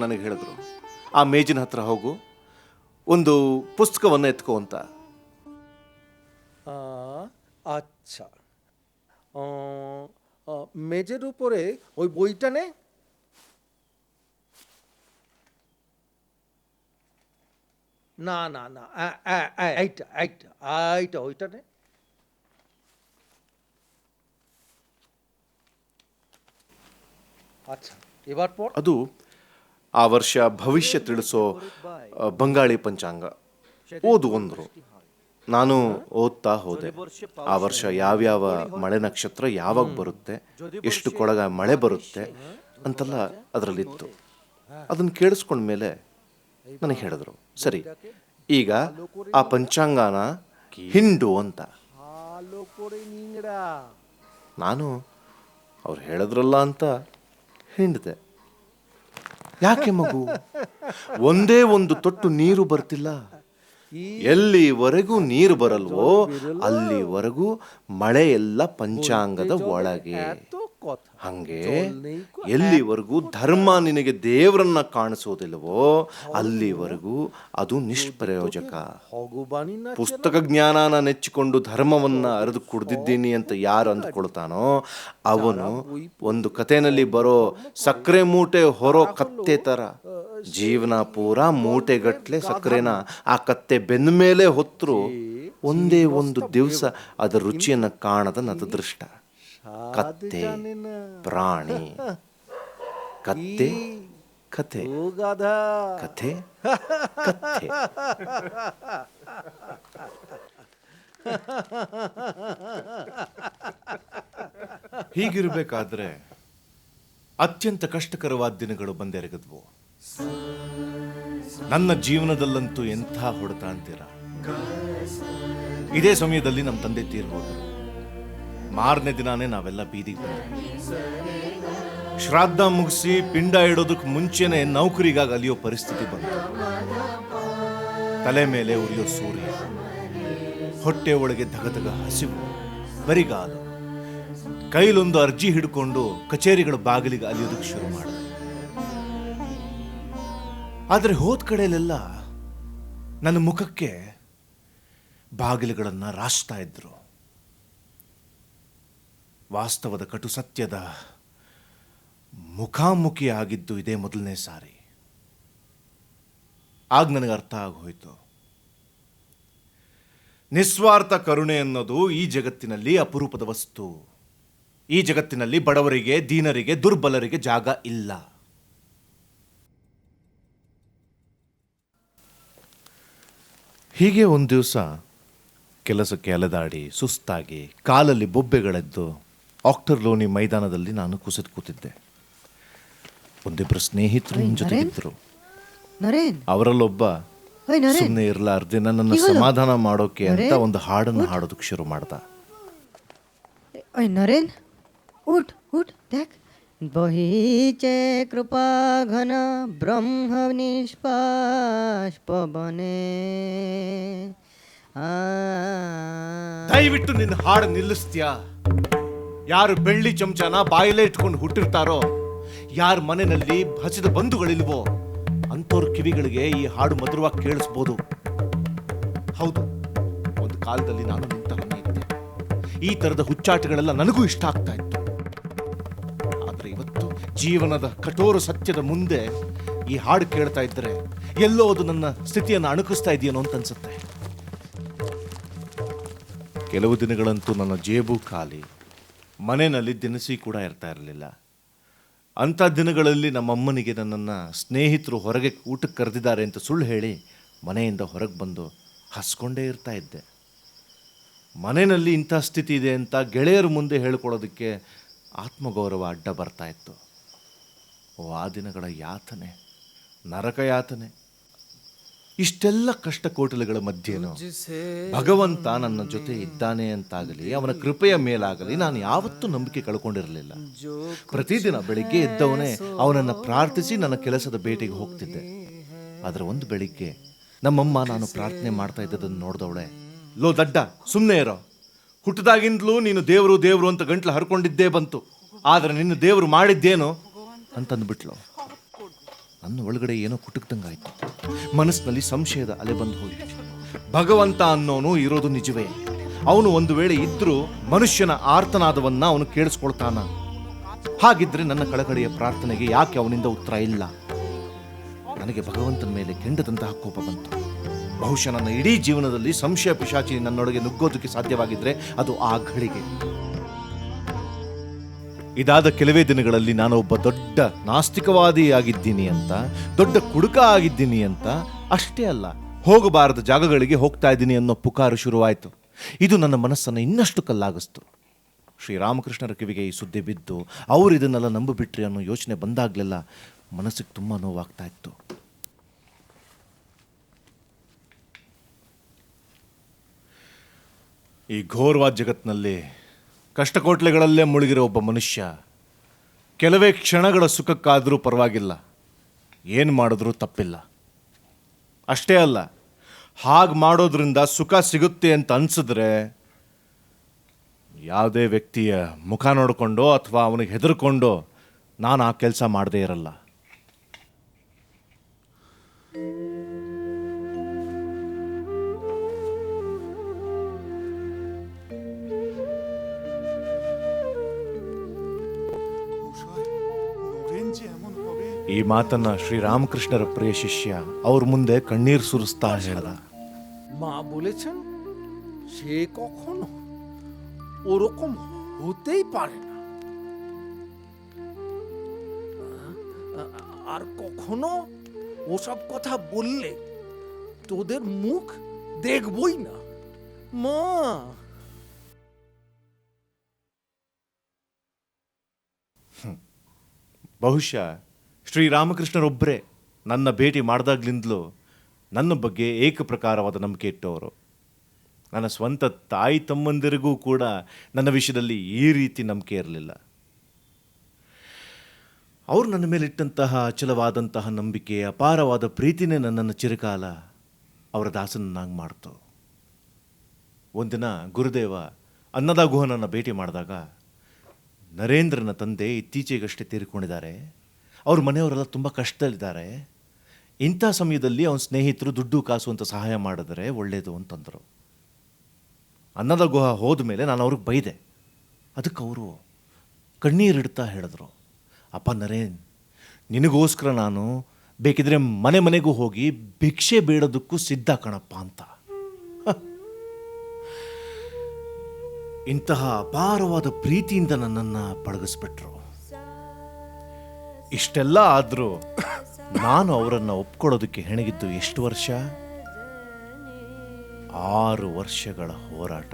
ನನಗೆ ಹೇಳಿದ್ರು, ಆ ಮೇಜಿನ ಹತ್ರ ಹೋಗು, ಒಂದು ಪುಸ್ತಕವನ್ನು ಎತ್ಕೋ ಅಂತ. আচ্ছা, মেজের উপরে ওই বইটা নে। না না না, এইটা এইটা এইটা ওইটা নে। আচ্ছা, এবার পর। ಅದು ಆ ವರ್ಷ ಭವಿಷ್ಯ ತಿಳಿಸೋ ಬಂಗಾಳಿ ಪಂಚಾಂಗ ಓದು ಅಂದರು. ನಾನು ಓದ್ತಾ ಹೋದೆ. ಆ ವರ್ಷ ಯಾವ್ಯಾವ ಮಳೆ ನಕ್ಷತ್ರ ಯಾವಾಗ ಬರುತ್ತೆ, ಎಷ್ಟು ಕೊಳಗ ಮಳೆ ಬರುತ್ತೆ ಅಂತೆಲ್ಲ ಅದರಲ್ಲಿತ್ತು. ಅದನ್ನು ಕೇಳಿಸ್ಕೊಂಡ್ಮೇಲೆ ನನಗೆ ಹೇಳಿದ್ರು, ಸರಿ ಈಗ ಆ ಪಂಚಾಂಗನ ಹಿಂಡು ಅಂತ. ನಾನು ಅವ್ರು ಹೇಳಿದ್ರಲ್ಲ ಅಂತ ಹಿಂಡಿದೆ. ಯಾಕೆ ಮಗು, ಒಂದೇ ಒಂದು ತೊಟ್ಟು ನೀರು ಬರ್ತಿಲ್ಲ. ಎಲ್ಲಿವರೆಗೂ ನೀರು ಬರಲ್ವೋ ಅಲ್ಲಿವರೆಗೂ ಮಳೆ ಎಲ್ಲ ಪಂಚಾಂಗದ ಒಳಗೆ. ಹಂಗೆ ಎಲ್ಲಿವರೆಗೂ ಧರ್ಮ ನಿನಗೆ ದೇವರನ್ನ ಕಾಣಿಸೋದಿಲ್ವೋ ಅಲ್ಲಿವರೆಗೂ ಅದು ನಿಷ್ಪ್ರಯೋಜಕ. ಪುಸ್ತಕ ಜ್ಞಾನನ ನೆಚ್ಚಿಕೊಂಡು ಧರ್ಮವನ್ನ ಅರಿದು ಕುಡ್ದಿದ್ದೀನಿ ಅಂತ ಯಾರು ಅಂದ್ಕೊಳ್ತಾನೋ ಅವನು ಒಂದು ಕಥೆನಲ್ಲಿ ಬರೋ ಸಕ್ಕರೆ ಮೂಟೆ ಹೊರೋ ಕತ್ತೆ ತರ ಜೀವನ ಪೂರಾ ಮೂಟೆಗಟ್ಲೆ ಸಕ್ಕರೆನ ಆ ಕತ್ತೆ ಬೆಂದ ಮೇಲೆ ಹೊತ್ತರು ಒಂದೇ ಒಂದು ದಿವಸ ಅದರ ರುಚಿಯನ್ನ ಕಾಣದ ನತದೃಷ್ಟ. ಕತ್ತೆ ಪ್ರಾಣಿ, ಕತ್ತೆ ಕಥೆ, ಕಥೆ ಕಥೆ. ಹೀಗಿರ್ಬೇಕಾದ್ರೆ ಅತ್ಯಂತ ಕಷ್ಟಕರವಾದ ದಿನಗಳು ಬಂದೆರಗಿದ್ವು. ನನ್ನ ಜೀವನದಲ್ಲಂತೂ ಎಂಥ ಹೊಡೆತ ಅಂತೀರ. ಇದೇ ಸಮಯದಲ್ಲಿ ನಮ್ಮ ತಂದೆ ತೀರ್ಹೋದ್ರು. ಮಾರನೇ ದಿನಾನೇ ನಾವೆಲ್ಲ ಬೀದಿಗೆ ಬಂದ್ವಿ. ಶ್ರಾದ್ದ ಮುಗಿಸಿ ಪಿಂಡ ಇಡೋದಕ್ಕೆ ಮುಂಚೆನೆ ನೌಕರಿಗಾಗಿ ಅಲಿಯೋ ಪರಿಸ್ಥಿತಿ ಬಂತು. ತಲೆ ಮೇಲೆ ಉರಿಯೋ ಸೂರ್ಯ, ಹೊಟ್ಟೆ ಒಳಗೆ ಧಗಧಗ ಹಸಿವು, ಬರಿಗಾಲು, ಕೈಲೊಂದು ಅರ್ಜಿ ಹಿಡ್ಕೊಂಡು ಕಚೇರಿಗಳ ಬಾಗಿಲಿಗೆ ಅಲಿಯೋದಕ್ಕೆ ಶುರು ಮಾಡಿದೆ. ಆದರೆ ಹೋದ ಕಡೆಯಲ್ಲೆಲ್ಲ ನನ್ನ ಮುಖಕ್ಕೆ ಬಾಗಿಲುಗಳನ್ನು ರಾಸ್ತಾ ಇದ್ರು. ವಾಸ್ತವದ ಕಟು ಸತ್ಯದ ಮುಖಾಮುಖಿ ಆಗಿದ್ದು ಇದೇ ಮೊದಲನೇ ಸಾರಿ. ಆಗ ನನಗೆ ಅರ್ಥ ಆಗೋಯ್ತು, ನಿಸ್ವಾರ್ಥ ಕರುಣೆ ಅನ್ನೋದು ಈ ಜಗತ್ತಿನಲ್ಲಿ ಅಪರೂಪದ ವಸ್ತು. ಈ ಜಗತ್ತಿನಲ್ಲಿ ಬಡವರಿಗೆ, ದೀನರಿಗೆ, ದುರ್ಬಲರಿಗೆ ಜಾಗ ಇಲ್ಲ. ಹೀಗೆ ಒಂದು ದಿವಸ ಕೆಲಸಕ್ಕೆ ಅಲೆದಾಡಿ ಸುಸ್ತಾಗಿ ಕಾಲಲ್ಲಿ ಬೊಬ್ಬೆಗಳೆದ್ದು ಆಕ್ಟರ್ಲೋನಿ ಮೈದಾನದಲ್ಲಿ ನಾನು ಕುಸಿದು ಕೂತಿದ್ದೆ. ಒಂದಿಬ್ಬರು ಸ್ನೇಹಿತರು ನನ್ನ ಜೊತೆಗಿದ್ರು. ಅವರಲ್ಲೊಬ್ಬ ಸುಮ್ಮನೆ ಇರಲಾರ್ದೆ ನನ್ನನ್ನು ಸಮಾಧಾನ ಮಾಡೋಕೆ ಅಂತ ಒಂದು ಹಾಡನ್ನು ಹಾಡೋದಕ್ಕೆ ಶುರು ಮಾಡ್ದ. ನರೇನ್, ಉಠ್ ಉಠ್ ದೇಖ್, ಬಹೀಚೆ ಕೃಪಾ ಘನ ಬ್ರಹ್ಮ ನಿಷ್ಪಾಷ್ಪ ಬನೆ. ದಯವಿಟ್ಟು ನಿನ್ನ ಹಾಡು ನಿಲ್ಲಿಸ್ತೀಯಾ? ಯಾರು ಬೆಳ್ಳಿ ಚಮಚನ ಬಾಯಲ್ಲೇ ಇಟ್ಕೊಂಡು ಹುಟ್ಟಿರ್ತಾರೋ, ಯಾರ ಮನೆಯಲ್ಲಿ ಹಸಿದ ಬಂಧುಗಳಿಲ್ವೋ ಅಂಥವ್ರ ಕಿವಿಗಳಿಗೆ ಈ ಹಾಡು ಮಧುರವಾಗಿ ಕೇಳಿಸ್ಬೋದು. ಹೌದು, ಒಂದು ಕಾಲದಲ್ಲಿ ನಾನು ನಿಂತರನೇ ಇದ್ದೆ. ಈ ತರದ ಹುಚ್ಚಾಟಗಳೆಲ್ಲ ನನಗೂ ಇಷ್ಟ ಆಗ್ತಾ ಇತ್ತು. ಆದ್ರೆ ಇವತ್ತು ಜೀವನದ ಕಠೋರ ಸತ್ಯದ ಮುಂದೆ ಈ ಹಾಡು ಕೇಳ್ತಾ ಇದ್ರೆ ಎಲ್ಲೋ ಅದು ನನ್ನ ಸ್ಥಿತಿಯನ್ನು ಅಣುಕಿಸ್ತಾ ಇದೆಯೇನೋ ಅಂತ ಅನ್ಸುತ್ತೆ. ಕೆಲವು ದಿನಗಳಂತೂ ನನ್ನ ಜೇಬು ಖಾಲಿ, ಮನೆಯಲ್ಲಿ ದಿನಸಿ ಕೂಡ ಇರ್ತಾ ಇರಲಿಲ್ಲ. ಅಂಥ ದಿನಗಳಲ್ಲಿ ನಮ್ಮಮ್ಮನಿಗೆ ನನ್ನನ್ನು ಸ್ನೇಹಿತರು ಹೊರಗೆ ಊಟಕ್ಕೆ ಕರೆದಿದ್ದಾರೆ ಅಂತ ಸುಳ್ಳು ಹೇಳಿ ಮನೆಯಿಂದ ಹೊರಗೆ ಬಂದು ಹಸ್ಕೊಂಡೇ ಇರ್ತಾ ಇದ್ದೆ. ಮನೆಯಲ್ಲಿ ಇಂಥ ಸ್ಥಿತಿ ಇದೆ ಅಂತ ಗೆಳೆಯರ ಮುಂದೆ ಹೇಳ್ಕೊಳ್ಳೋದಕ್ಕೆ ಆತ್ಮಗೌರವ ಅಡ್ಡ ಬರ್ತಾ ಇತ್ತು. ಆ ದಿನಗಳ ಯಾತನೆ, ನರಕ ಯಾತನೆ. ಇಷ್ಟೆಲ್ಲ ಕಷ್ಟ ಕೋಟಲೆಗಳ ಮಧ್ಯೆನೂ ಭಗವಂತ ನನ್ನ ಜೊತೆ ಇದ್ದಾನೆ ಅಂತಾಗಲಿ, ಅವನ ಕೃಪೆಯ ಮೇಲಾಗಲಿ ನಾನು ಯಾವತ್ತೂ ನಂಬಿಕೆ ಕಳ್ಕೊಂಡಿರಲಿಲ್ಲ. ಪ್ರತಿದಿನ ಬೆಳಿಗ್ಗೆ ಎದ್ದವನೇ ಅವನನ್ನು ಪ್ರಾರ್ಥಿಸಿ ನನ್ನ ಕೆಲಸದ ಭೇಟಿಗೆ ಹೋಗ್ತಿದ್ದೆ. ಆದರೆ ಒಂದು ಬೆಳಿಗ್ಗೆ ನಮ್ಮಮ್ಮ ನಾನು ಪ್ರಾರ್ಥನೆ ಮಾಡ್ತಾ ಇದ್ದದನ್ನು ನೋಡ್ದವಳೆ, ಲೋ ದಡ್ಡ ಸುಮ್ಮನೆ ಇರೋ, ಹುಟ್ಟದಾಗಿಂದಲೂ ನೀನು ದೇವರು ದೇವರು ಅಂತ ಗಂಟ್ಲು ಹರ್ಕೊಂಡಿದ್ದೇ ಬಂತು, ಆದರೆ ನಿನ್ನ ದೇವರು ಮಾಡಿದ್ದೇನು ಅಂತಂದ್ಬಿಟ್ಲು. ನನ್ನ ಒಳಗಡೆ ಏನೋ ಕುಟುಕ್ದಂಗಾಯ್ತು. ಮನಸ್ಸಿನಲ್ಲಿ ಸಂಶಯದ ಅಲೆ ಬಂದು ಹೋಯಿತು. ಭಗವಂತ ಅನ್ನೋನು ಇರೋದು ನಿಜವೇ? ಅವನು ಒಂದು ವೇಳೆ ಇದ್ರೂ ಮನುಷ್ಯನ ಆರ್ತನಾದವನ್ನ ಅವನು ಕೇಳಿಸ್ಕೊಳ್ತಾನ? ಹಾಗಿದ್ರೆ ನನ್ನ ಕಳಕಳಿಯ ಪ್ರಾರ್ಥನೆಗೆ ಯಾಕೆ ಅವನಿಂದ ಉತ್ತರ ಇಲ್ಲ? ನನಗೆ ಭಗವಂತನ ಮೇಲೆ ಕೆಂಡದಂತಹ ಕೋಪ ಬಂತು. ಬಹುಶಃ ನನ್ನ ಇಡೀ ಜೀವನದಲ್ಲಿ ಸಂಶಯ ಪಿಶಾಚಿ ನನ್ನೊಳಗೆ ನುಗ್ಗೋದಕ್ಕೆ ಸಾಧ್ಯವಾಗಿದ್ರೆ ಅದು ಆ ಘಳಿಗೆ. ಇದಾದ ಕೆಲವೇ ದಿನಗಳಲ್ಲಿ ನಾನು ಒಬ್ಬ ದೊಡ್ಡ ನಾಸ್ತಿಕವಾದಿ ಆಗಿದ್ದೀನಿ ಅಂತ, ದೊಡ್ಡ ಕುಡುಕ ಆಗಿದ್ದೀನಿ ಅಂತ, ಅಷ್ಟೇ ಅಲ್ಲ ಹೋಗಬಾರದ ಜಾಗಗಳಿಗೆ ಹೋಗ್ತಾ ಇದ್ದೀನಿ ಅನ್ನೋ ಪುಕಾರು ಶುರುವಾಯಿತು. ಇದು ನನ್ನ ಮನಸ್ಸನ್ನು ಇನ್ನಷ್ಟು ಕಲ್ಲಾಗಿಸ್ತು. ಶ್ರೀರಾಮಕೃಷ್ಣರ ಕಿವಿಗೆ ಈ ಸುದ್ದಿ ಬಿದ್ದು ಅವರು ಇದನ್ನೆಲ್ಲ ನಂಬಿಬಿಟ್ರಿ ಅನ್ನೋ ಯೋಚನೆ ಬಂದಾಗಲೆಲ್ಲ ಮನಸ್ಸಿಗೆ ತುಂಬ ನೋವಾಗ್ತಾ ಇತ್ತು. ಈ ಘೋರವಾದ ಜಗತ್ತಿನಲ್ಲಿ ಕಷ್ಟಕೋಟ್ಲೆಗಳಲ್ಲೇ ಮುಳುಗಿರೋ ಒಬ್ಬ ಮನುಷ್ಯ ಕೆಲವೇ ಕ್ಷಣಗಳ ಸುಖಕ್ಕಾದರೂ ಪರವಾಗಿಲ್ಲ, ಏನು ಮಾಡಿದ್ರೂ ತಪ್ಪಿಲ್ಲ. ಅಷ್ಟೇ ಅಲ್ಲ, ಹಾಗೆ ಮಾಡೋದ್ರಿಂದ ಸುಖ ಸಿಗುತ್ತೆ ಅಂತ ಅನ್ಸಿದ್ರೆ ಯಾವುದೇ ವ್ಯಕ್ತಿಯ ಮುಖ ನೋಡಿಕೊಂಡೋ ಅಥವಾ ಅವನಿಗೆ ಹೆದರ್ಕೊಂಡೋ ನಾನು ಆ ಕೆಲಸ ಮಾಡದೇ ಇರಲ್ಲ. ಈ মাতানা ಶ್ರೀರಾಮಕೃಷ್ಣರ ಪ್ರಿಯ ಶಿಷ್ಯ ಅವ್ರ ಮುಂದೆ ಕಣ್ಣೀರು ಸುರಿಸ್ತಾ ಹೇಳ್ದ, মা বলেছেন সে কখনো ওরকম হতেই পারে না, আর কখনো ওসব কথা বললে তোদের মুখ দেখবই না মা। ಬಹುಶಃ ಶ್ರೀರಾಮಕೃಷ್ಣರೊಬ್ಬರೇ ನನ್ನ ಭೇಟಿ ಮಾಡಿದಾಗ್ಲಿಂದಲೂ ನನ್ನ ಬಗ್ಗೆ ಏಕಪ್ರಕಾರವಾದ ನಂಬಿಕೆ ಇಟ್ಟವರು. ನನ್ನ ಸ್ವಂತ ತಾಯಿ ತಮ್ಮಂದಿರಿಗೂ ಕೂಡ ನನ್ನ ವಿಷಯದಲ್ಲಿ ಈ ರೀತಿ ನಂಬಿಕೆ ಇರಲಿಲ್ಲ. ಅವರು ನನ್ನ ಮೇಲಿಟ್ಟಂತಹ ಅಚಲವಾದಂತಹ ನಂಬಿಕೆ, ಅಪಾರವಾದ ಪ್ರೀತಿನೇ ನನ್ನನ್ನು ಚಿರಕಾಲ ಅವರ ದಾಸನನ್ನಾಗಿ ಮಾಡ್ತು. ಒಂದಿನ ಗುರುದೇವ ಅನ್ನದ ಗುಹನನ್ನು ಭೇಟಿ ಮಾಡಿದಾಗ, ನರೇಂದ್ರನ ತಂದೆ ಇತ್ತೀಚೆಗಷ್ಟೇ ತೀರಿಕೊಂಡಿದ್ದಾರೆ, ಅವ್ರ ಮನೆಯವರೆಲ್ಲ ತುಂಬ ಕಷ್ಟದಲ್ಲಿದ್ದಾರೆ, ಇಂಥ ಸಮಯದಲ್ಲಿ ಅವನ ಸ್ನೇಹಿತರು ದುಡ್ಡು ಕಾಸು ಅಂತ ಸಹಾಯ ಮಾಡಿದ್ರೆ ಒಳ್ಳೆಯದು ಅಂತಂದರು. ಅನ್ನದ ಗುಹ ಹೋದ ಮೇಲೆ ನಾನು ಅವ್ರಿಗೆ ಬೈದೆ. ಅದಕ್ಕೆ ಅವರು ಕಣ್ಣೀರಿಡ್ತಾ ಹೇಳಿದ್ರು, ಅಪ್ಪ ನರೇನ್, ನಿನಗೋಸ್ಕರ ನಾನು ಬೇಕಿದ್ರೆ ಮನೆ ಮನೆಗೂ ಹೋಗಿ ಭಿಕ್ಷೆ ಬೇಡೋದಕ್ಕೂ ಸಿದ್ಧ ಕಣಪ್ಪ ಅಂತ. ಇಂತಹ ಅಪಾರವಾದ ಪ್ರೀತಿಯಿಂದ ನನ್ನನ್ನು ಪಳಗಿಸ್ಬಿಟ್ರು. ಇಷ್ಟೆಲ್ಲ ಆದರೂ ನಾನು ಅವರನ್ನು ಒಪ್ಕೊಳ್ಳೋದಕ್ಕೆ ಹೆಣಗಿದ್ದು ಎಷ್ಟು ವರ್ಷ? 6 ವರ್ಷಗಳ ಹೋರಾಟ.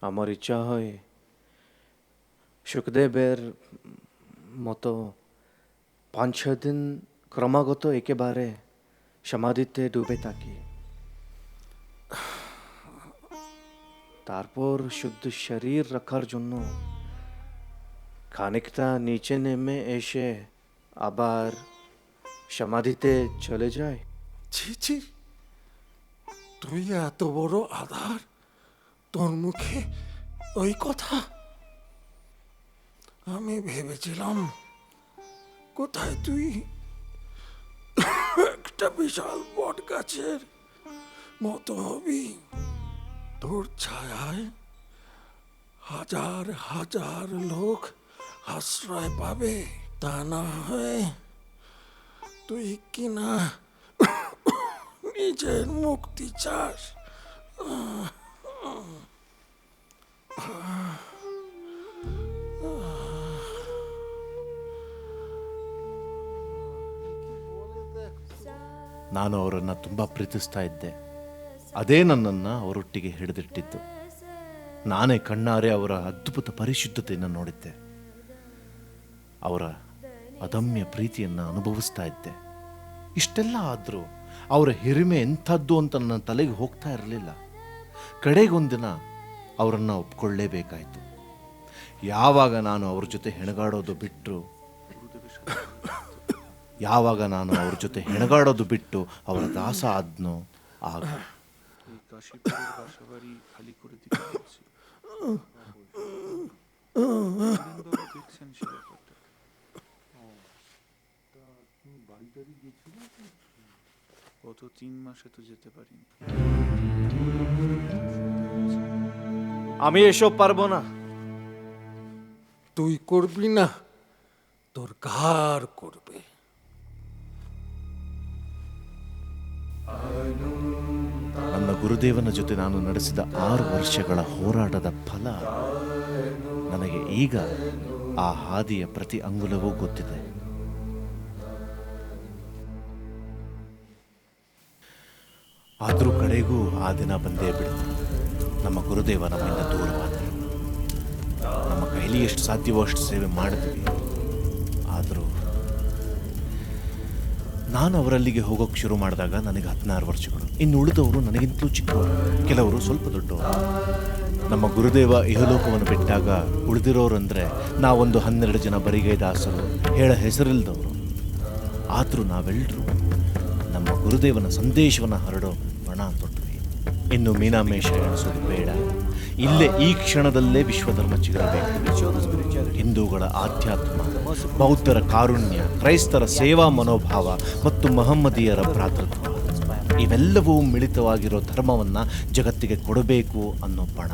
আমার ইচ্ছা হয় সুখদেবের মতো 5-6 দিন ক্রমাগত একেবারে সমাধিতে ডুবে থাকি, তারপর শুদ্ধ শরীর রাখার জন্য খানিকটা নিচে নেমে এসে আবার সমাধিতে চলে যায়। ছি ছি, তুই এত বড় আধার, তোর মুখে ওই কথা? আমি ভেবেছিলাম কোথায় তুই একটা বিশাল বট গাছের মতো হবি, তোর ছায়ায় হাজার হাজার লোক আশ্রয় পাবে, তা না হয় তুই কিনা নিজের মুক্তি চাস। ನಾನು ಅವರನ್ನು ತುಂಬ ಪ್ರೀತಿಸ್ತಾ ಇದ್ದೆ. ಅದೇ ನನ್ನನ್ನು ಅವರೊಟ್ಟಿಗೆ ಹಿಡಿದಿಟ್ಟಿದ್ದು. ನಾನೇ ಕಣ್ಣಾರೆ ಅವರ ಅದ್ಭುತ ಪರಿಶುದ್ಧತೆಯನ್ನು ನೋಡಿದ್ದೆ, ಅವರ ಅದಮ್ಯ ಪ್ರೀತಿಯನ್ನು ಅನುಭವಿಸ್ತಾ ಇದ್ದೆ. ಇಷ್ಟೆಲ್ಲ ಆದರೂ ಅವರ ಹಿರಿಮೆ ಎಂಥದ್ದು ಅಂತ ನನ್ನ ತಲೆಗೆ ಹೋಗ್ತಾ ಇರಲಿಲ್ಲ. ಕಡೆಗೊಂದಿನ ಅವರನ್ನು ಒಪ್ಕೊಳ್ಳೇಬೇಕಾಯಿತು. ಯಾವಾಗ ನಾನು ಅವ್ರ ಜೊತೆ ಹೆಣಗಾಡೋದು ಬಿಟ್ಟು ಅವರ ದಾಸ ಆದ್ನೋ ಆಗ গত 3 মাসে তো যেতে পারিনি। আমি এসব পারবো না। তুই করবি না, তোর ঘাড় করবে। ನನ್ನ ಗುರುದೇವನ ಜೊತೆ ನಾನು ನಡೆಸಿದ 6 ವರ್ಷಗಳ ಹೋರಾಟದ ಫಲ ನನಗೆ ಈಗ ಆ ಹಾದಿಯ ಪ್ರತಿ ಅಂಗುಲವೂ ಗೊತ್ತಿದೆ. ಆದರೂ ಕಡೆಗೂ ಆ ದಿನ ಬಂದೇ ಬಿಡ್ತು. ನಮ್ಮ ಗುರುದೇವ ನಮ್ಮಿಂದ ದೂರವಾದರು. ನಮ್ಮ ಕೈಲಿ ಎಷ್ಟು ಸಾಧ್ಯವೋ ಅಷ್ಟು ಸೇವೆ ಮಾಡಿದ್ವಿ. ಆದರೂ ನಾನು ಅವರಲ್ಲಿಗೆ ಹೋಗೋಕೆ ಶುರು ಮಾಡಿದಾಗ ನನಗೆ 16 ವರ್ಷಗಳು. ಇನ್ನು ಉಳಿದವರು ನನಗಿಂತಲೂ ಚಿಕ್ಕವರು, ಕೆಲವರು ಸ್ವಲ್ಪ ದೊಡ್ಡವರು. ನಮ್ಮ ಗುರುದೇವ ಇಹಲೋಕವನ್ನು ಬಿಟ್ಟಾಗ ಉಳಿದಿರೋರಂದರೆ ನಾವೊಂದು 12 ಜನ ಬರಿಗೈ ದಾಸರು, ಹೇಳ ಹೆಸರಿಲ್ದವರು. ಆದರೂ ನಾವೆಲ್ಲರೂ ನಮ್ಮ ಗುರುದೇವನ ಸಂದೇಶವನ್ನು ಹರಡೋ ಬಣ ತೊಟ್ವಿ. ಇನ್ನು ಮೀನಾಮೇಷ ಎಣಿಸೋದು ಬೇಡ. ಇಲ್ಲೇ ಈ ಕ್ಷಣದಲ್ಲೇ ವಿಶ್ವಧರ್ಮ ಚಿಗುರಬೇಕು. ಹಿಂದೂಗಳ ಆಧ್ಯಾತ್ಮ, ಬೌದ್ಧರ ಕಾರುಣ್ಯ, ಕ್ರೈಸ್ತರ ಸೇವಾ ಮನೋಭಾವ ಮತ್ತು ಮಹಮ್ಮದೀಯರ ಭ್ರಾತೃತ್ವ ಇವೆಲ್ಲವೂ ಮಿಳಿತವಾಗಿರೋ ಧರ್ಮವನ್ನು ಜಗತ್ತಿಗೆ ಕೊಡಬೇಕು ಅನ್ನೋ ಪಣ.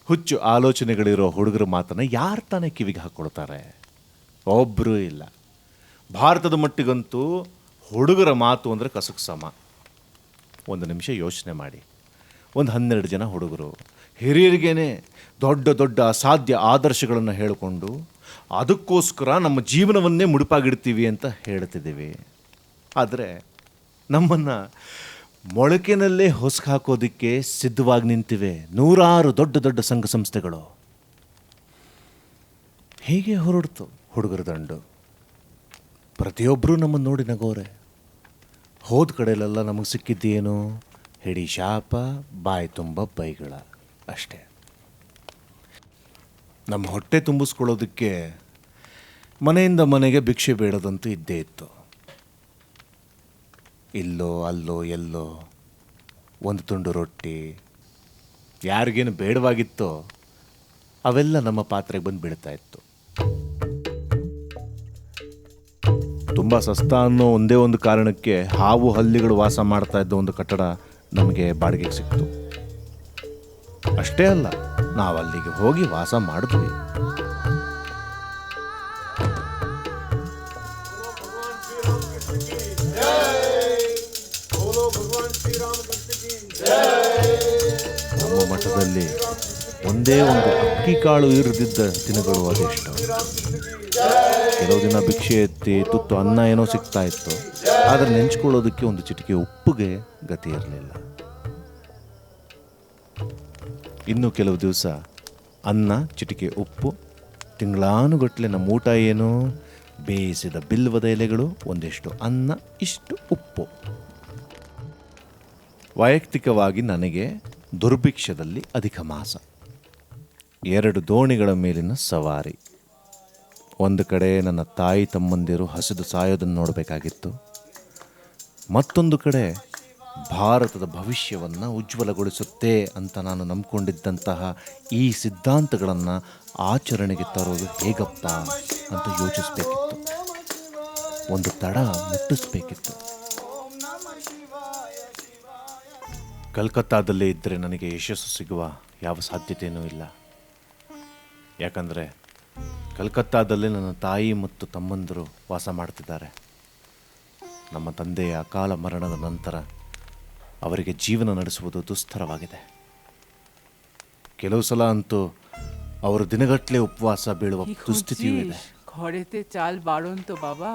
ಹುಚ್ಚು ಆಲೋಚನೆಗಳಿರೋ ಹುಡುಗರ ಮಾತನ್ನು ಯಾರು ತಾನೇ ಕಿವಿಗೆ ಹಾಕ್ಕೊಳ್ತಾರೆ? ಒಬ್ಬರೂ ಇಲ್ಲ. ಭಾರತದ ಮಟ್ಟಿಗಂತೂ ಹುಡುಗರ ಮಾತು ಅಂದರೆ ಕಸಕ್ಕೆ ಸಮ. ಒಂದು ನಿಮಿಷ ಯೋಚನೆ ಮಾಡಿ. ಒಂದು 12 ಜನ ಹುಡುಗರು ಹಿರಿಯರಿಗೇನೆ ದೊಡ್ಡ ದೊಡ್ಡ ಅಸಾಧ್ಯ ಆದರ್ಶಗಳನ್ನು ಹೇಳಿಕೊಂಡು ಅದಕ್ಕೋಸ್ಕರ ನಮ್ಮ ಜೀವನವನ್ನೇ ಮುಡುಪಾಗಿಡ್ತೀವಿ ಅಂತ ಹೇಳ್ತಿದ್ದೀವಿ. ಆದರೆ ನಮ್ಮನ್ನು ಮೊಳಕೆನಲ್ಲೇ ಹೊಸಕು ಹಾಕೋದಕ್ಕೆ ಸಿದ್ಧವಾಗಿ ನಿಂತಿವೆ ನೂರಾರು ದೊಡ್ಡ ದೊಡ್ಡ ಸಂಘ ಸಂಸ್ಥೆಗಳು. ಹೀಗೆ ಹೊರಡ್ತು ಹುಡುಗರ ದಂಡು. ಪ್ರತಿಯೊಬ್ಬರೂ ನಮ್ಮನ್ನು ನೋಡಿ ನಗೋರೆ. ಹೋದ ಕಡೆಯಲ್ಲೆಲ್ಲ ನಮಗೆ ಸಿಕ್ಕಿದ್ದೇನು? ಹಿಡಿ ಶಾಪ, ಬಾಯಿ ತುಂಬ ಬೈಗಳ ಅಷ್ಟೇ. ನಮ್ಮ ಹೊಟ್ಟೆ ತುಂಬಿಸ್ಕೊಳ್ಳೋದಕ್ಕೆ ಮನೆಯಿಂದ ಮನೆಗೆ ಭಿಕ್ಷೆ ಬೇಡೋದಂತೂ ಇದ್ದೇ ಇತ್ತು. ಇಲ್ಲೋ ಅಲ್ಲೋ ಎಲ್ಲೋ ಒಂದು ತುಂಡು ರೊಟ್ಟಿ, ಯಾರಿಗೇನು ಬೇಡವಾಗಿತ್ತೋ ಅವೆಲ್ಲ ನಮ್ಮ ಪಾತ್ರೆಗೆ ಬಂದು ಬೀಳ್ತಾ ಇತ್ತು. ತುಂಬ ಸಸ್ತಾ ಅನ್ನೋ ಒಂದೇ ಒಂದು ಕಾರಣಕ್ಕೆ ಹಾವು ಹಲ್ಲಿಗಳು ವಾಸ ಮಾಡ್ತಾ ಇದ್ದ ಒಂದು ಕಟ್ಟಡ ನಮಗೆ ಬಾಡಿಗೆಗೆ ಸಿಕ್ತು. ಅಷ್ಟೇ ಅಲ್ಲ, ನಾವು ಅಲ್ಲಿಗೆ ಹೋಗಿ ವಾಸ ಮಾಡಿದ್ವಿ. ನಮ್ಮ ಮಠದಲ್ಲಿ ಒಂದೇ ಒಂದು ಅಕ್ಕಿ ಕಾಳು ಇರದಿದ್ದ ದಿನಗಳು ಅದೆಷ್ಟು. ಕೆಲವು ದಿನ ಭಿಕ್ಷೆ ಎತ್ತಿ ತುತ್ತು ಅನ್ನ ಏನೋ ಸಿಗ್ತಾ ಇತ್ತು, ಆದರೆ ನೆಂಚ್ಕೊಳ್ಳೋದಕ್ಕೆ ಒಂದು ಚಿಟಿಕೆ ಉಪ್ಪಿಗೆ ಗತಿ ಇರಲಿಲ್ಲ. ಇನ್ನು ಕೆಲವು ದಿವಸ ಅನ್ನ, ಚಿಟಿಕೆ ಉಪ್ಪು, ತಿಂಗಳಾನುಗಟ್ಟಲೆ ನಮ್ಮ ಊಟ ಏನು? ಬೇಯಿಸಿದ ಬಿಲ್ವದ ಎಲೆಗಳು, ಒಂದಿಷ್ಟು ಅನ್ನ, ಇಷ್ಟು ಉಪ್ಪು. ವೈಯಕ್ತಿಕವಾಗಿ ನನಗೆ ದುರ್ಭಿಕ್ಷದಲ್ಲಿ ಅಧಿಕ ಮಾಸ. 2 ದೋಣಿಗಳ ಮೇಲಿನ ಸವಾರಿ. ಒಂದು ಕಡೆ ನನ್ನ ತಾಯಿ ತಮ್ಮಂದಿರು ಹಸಿದು ಸಾಯೋದನ್ನು ನೋಡಬೇಕಾಗಿತ್ತು. ಮತ್ತೊಂದು ಕಡೆ ಭಾರತದ ಭವಿಷ್ಯವನ್ನು ಉಜ್ವಲಗೊಳಿಸುತ್ತೆ ಅಂತ ನಾನು ನಂಬ್ಕೊಂಡಿದ್ದಂತಹ ಈ ಸಿದ್ಧಾಂತಗಳನ್ನು ಆಚರಣೆಗೆ ತರೋದು ಹೇಗಪ್ಪ ಅಂತ ಯೋಚಿಸಬೇಕಿತ್ತು. ಒಂದು ತಡ ಮುಟ್ಟಿಸ್ಬೇಕಿತ್ತು. ಕಲ್ಕತ್ತಾದಲ್ಲೇ ಇದ್ದರೆ ನನಗೆ ಯಶಸ್ಸು ಸಿಗುವ ಯಾವ ಸಾಧ್ಯತೆಯೂ ಇಲ್ಲ. ಯಾಕಂದರೆ ಕಲ್ಕತ್ತಾದಲ್ಲೇ ನನ್ನ ತಾಯಿ ಮತ್ತು ತಮ್ಮಂದಿರು ವಾಸ ಮಾಡ್ತಿದ್ದಾರೆ. ನಮ್ಮ ತಂದೆಯ ಅಕಾಲ ಮರಣದ ನಂತರ ಅವರಿಗೆ ಜೀವನ ನಡೆಸುವುದು ದುಸ್ತರವಾಗಿದೆ. ಕೆಲವು ಸಲ ಅಂತೂ ಅವರು ದಿನಗಟ್ಟಲೆ ಉಪವಾಸ ಬೀಳುವ ದುಸ್ಥಿತಿಯೂ ಇದೆ. ঘরেতে চাল বাড়ন তো বাবা,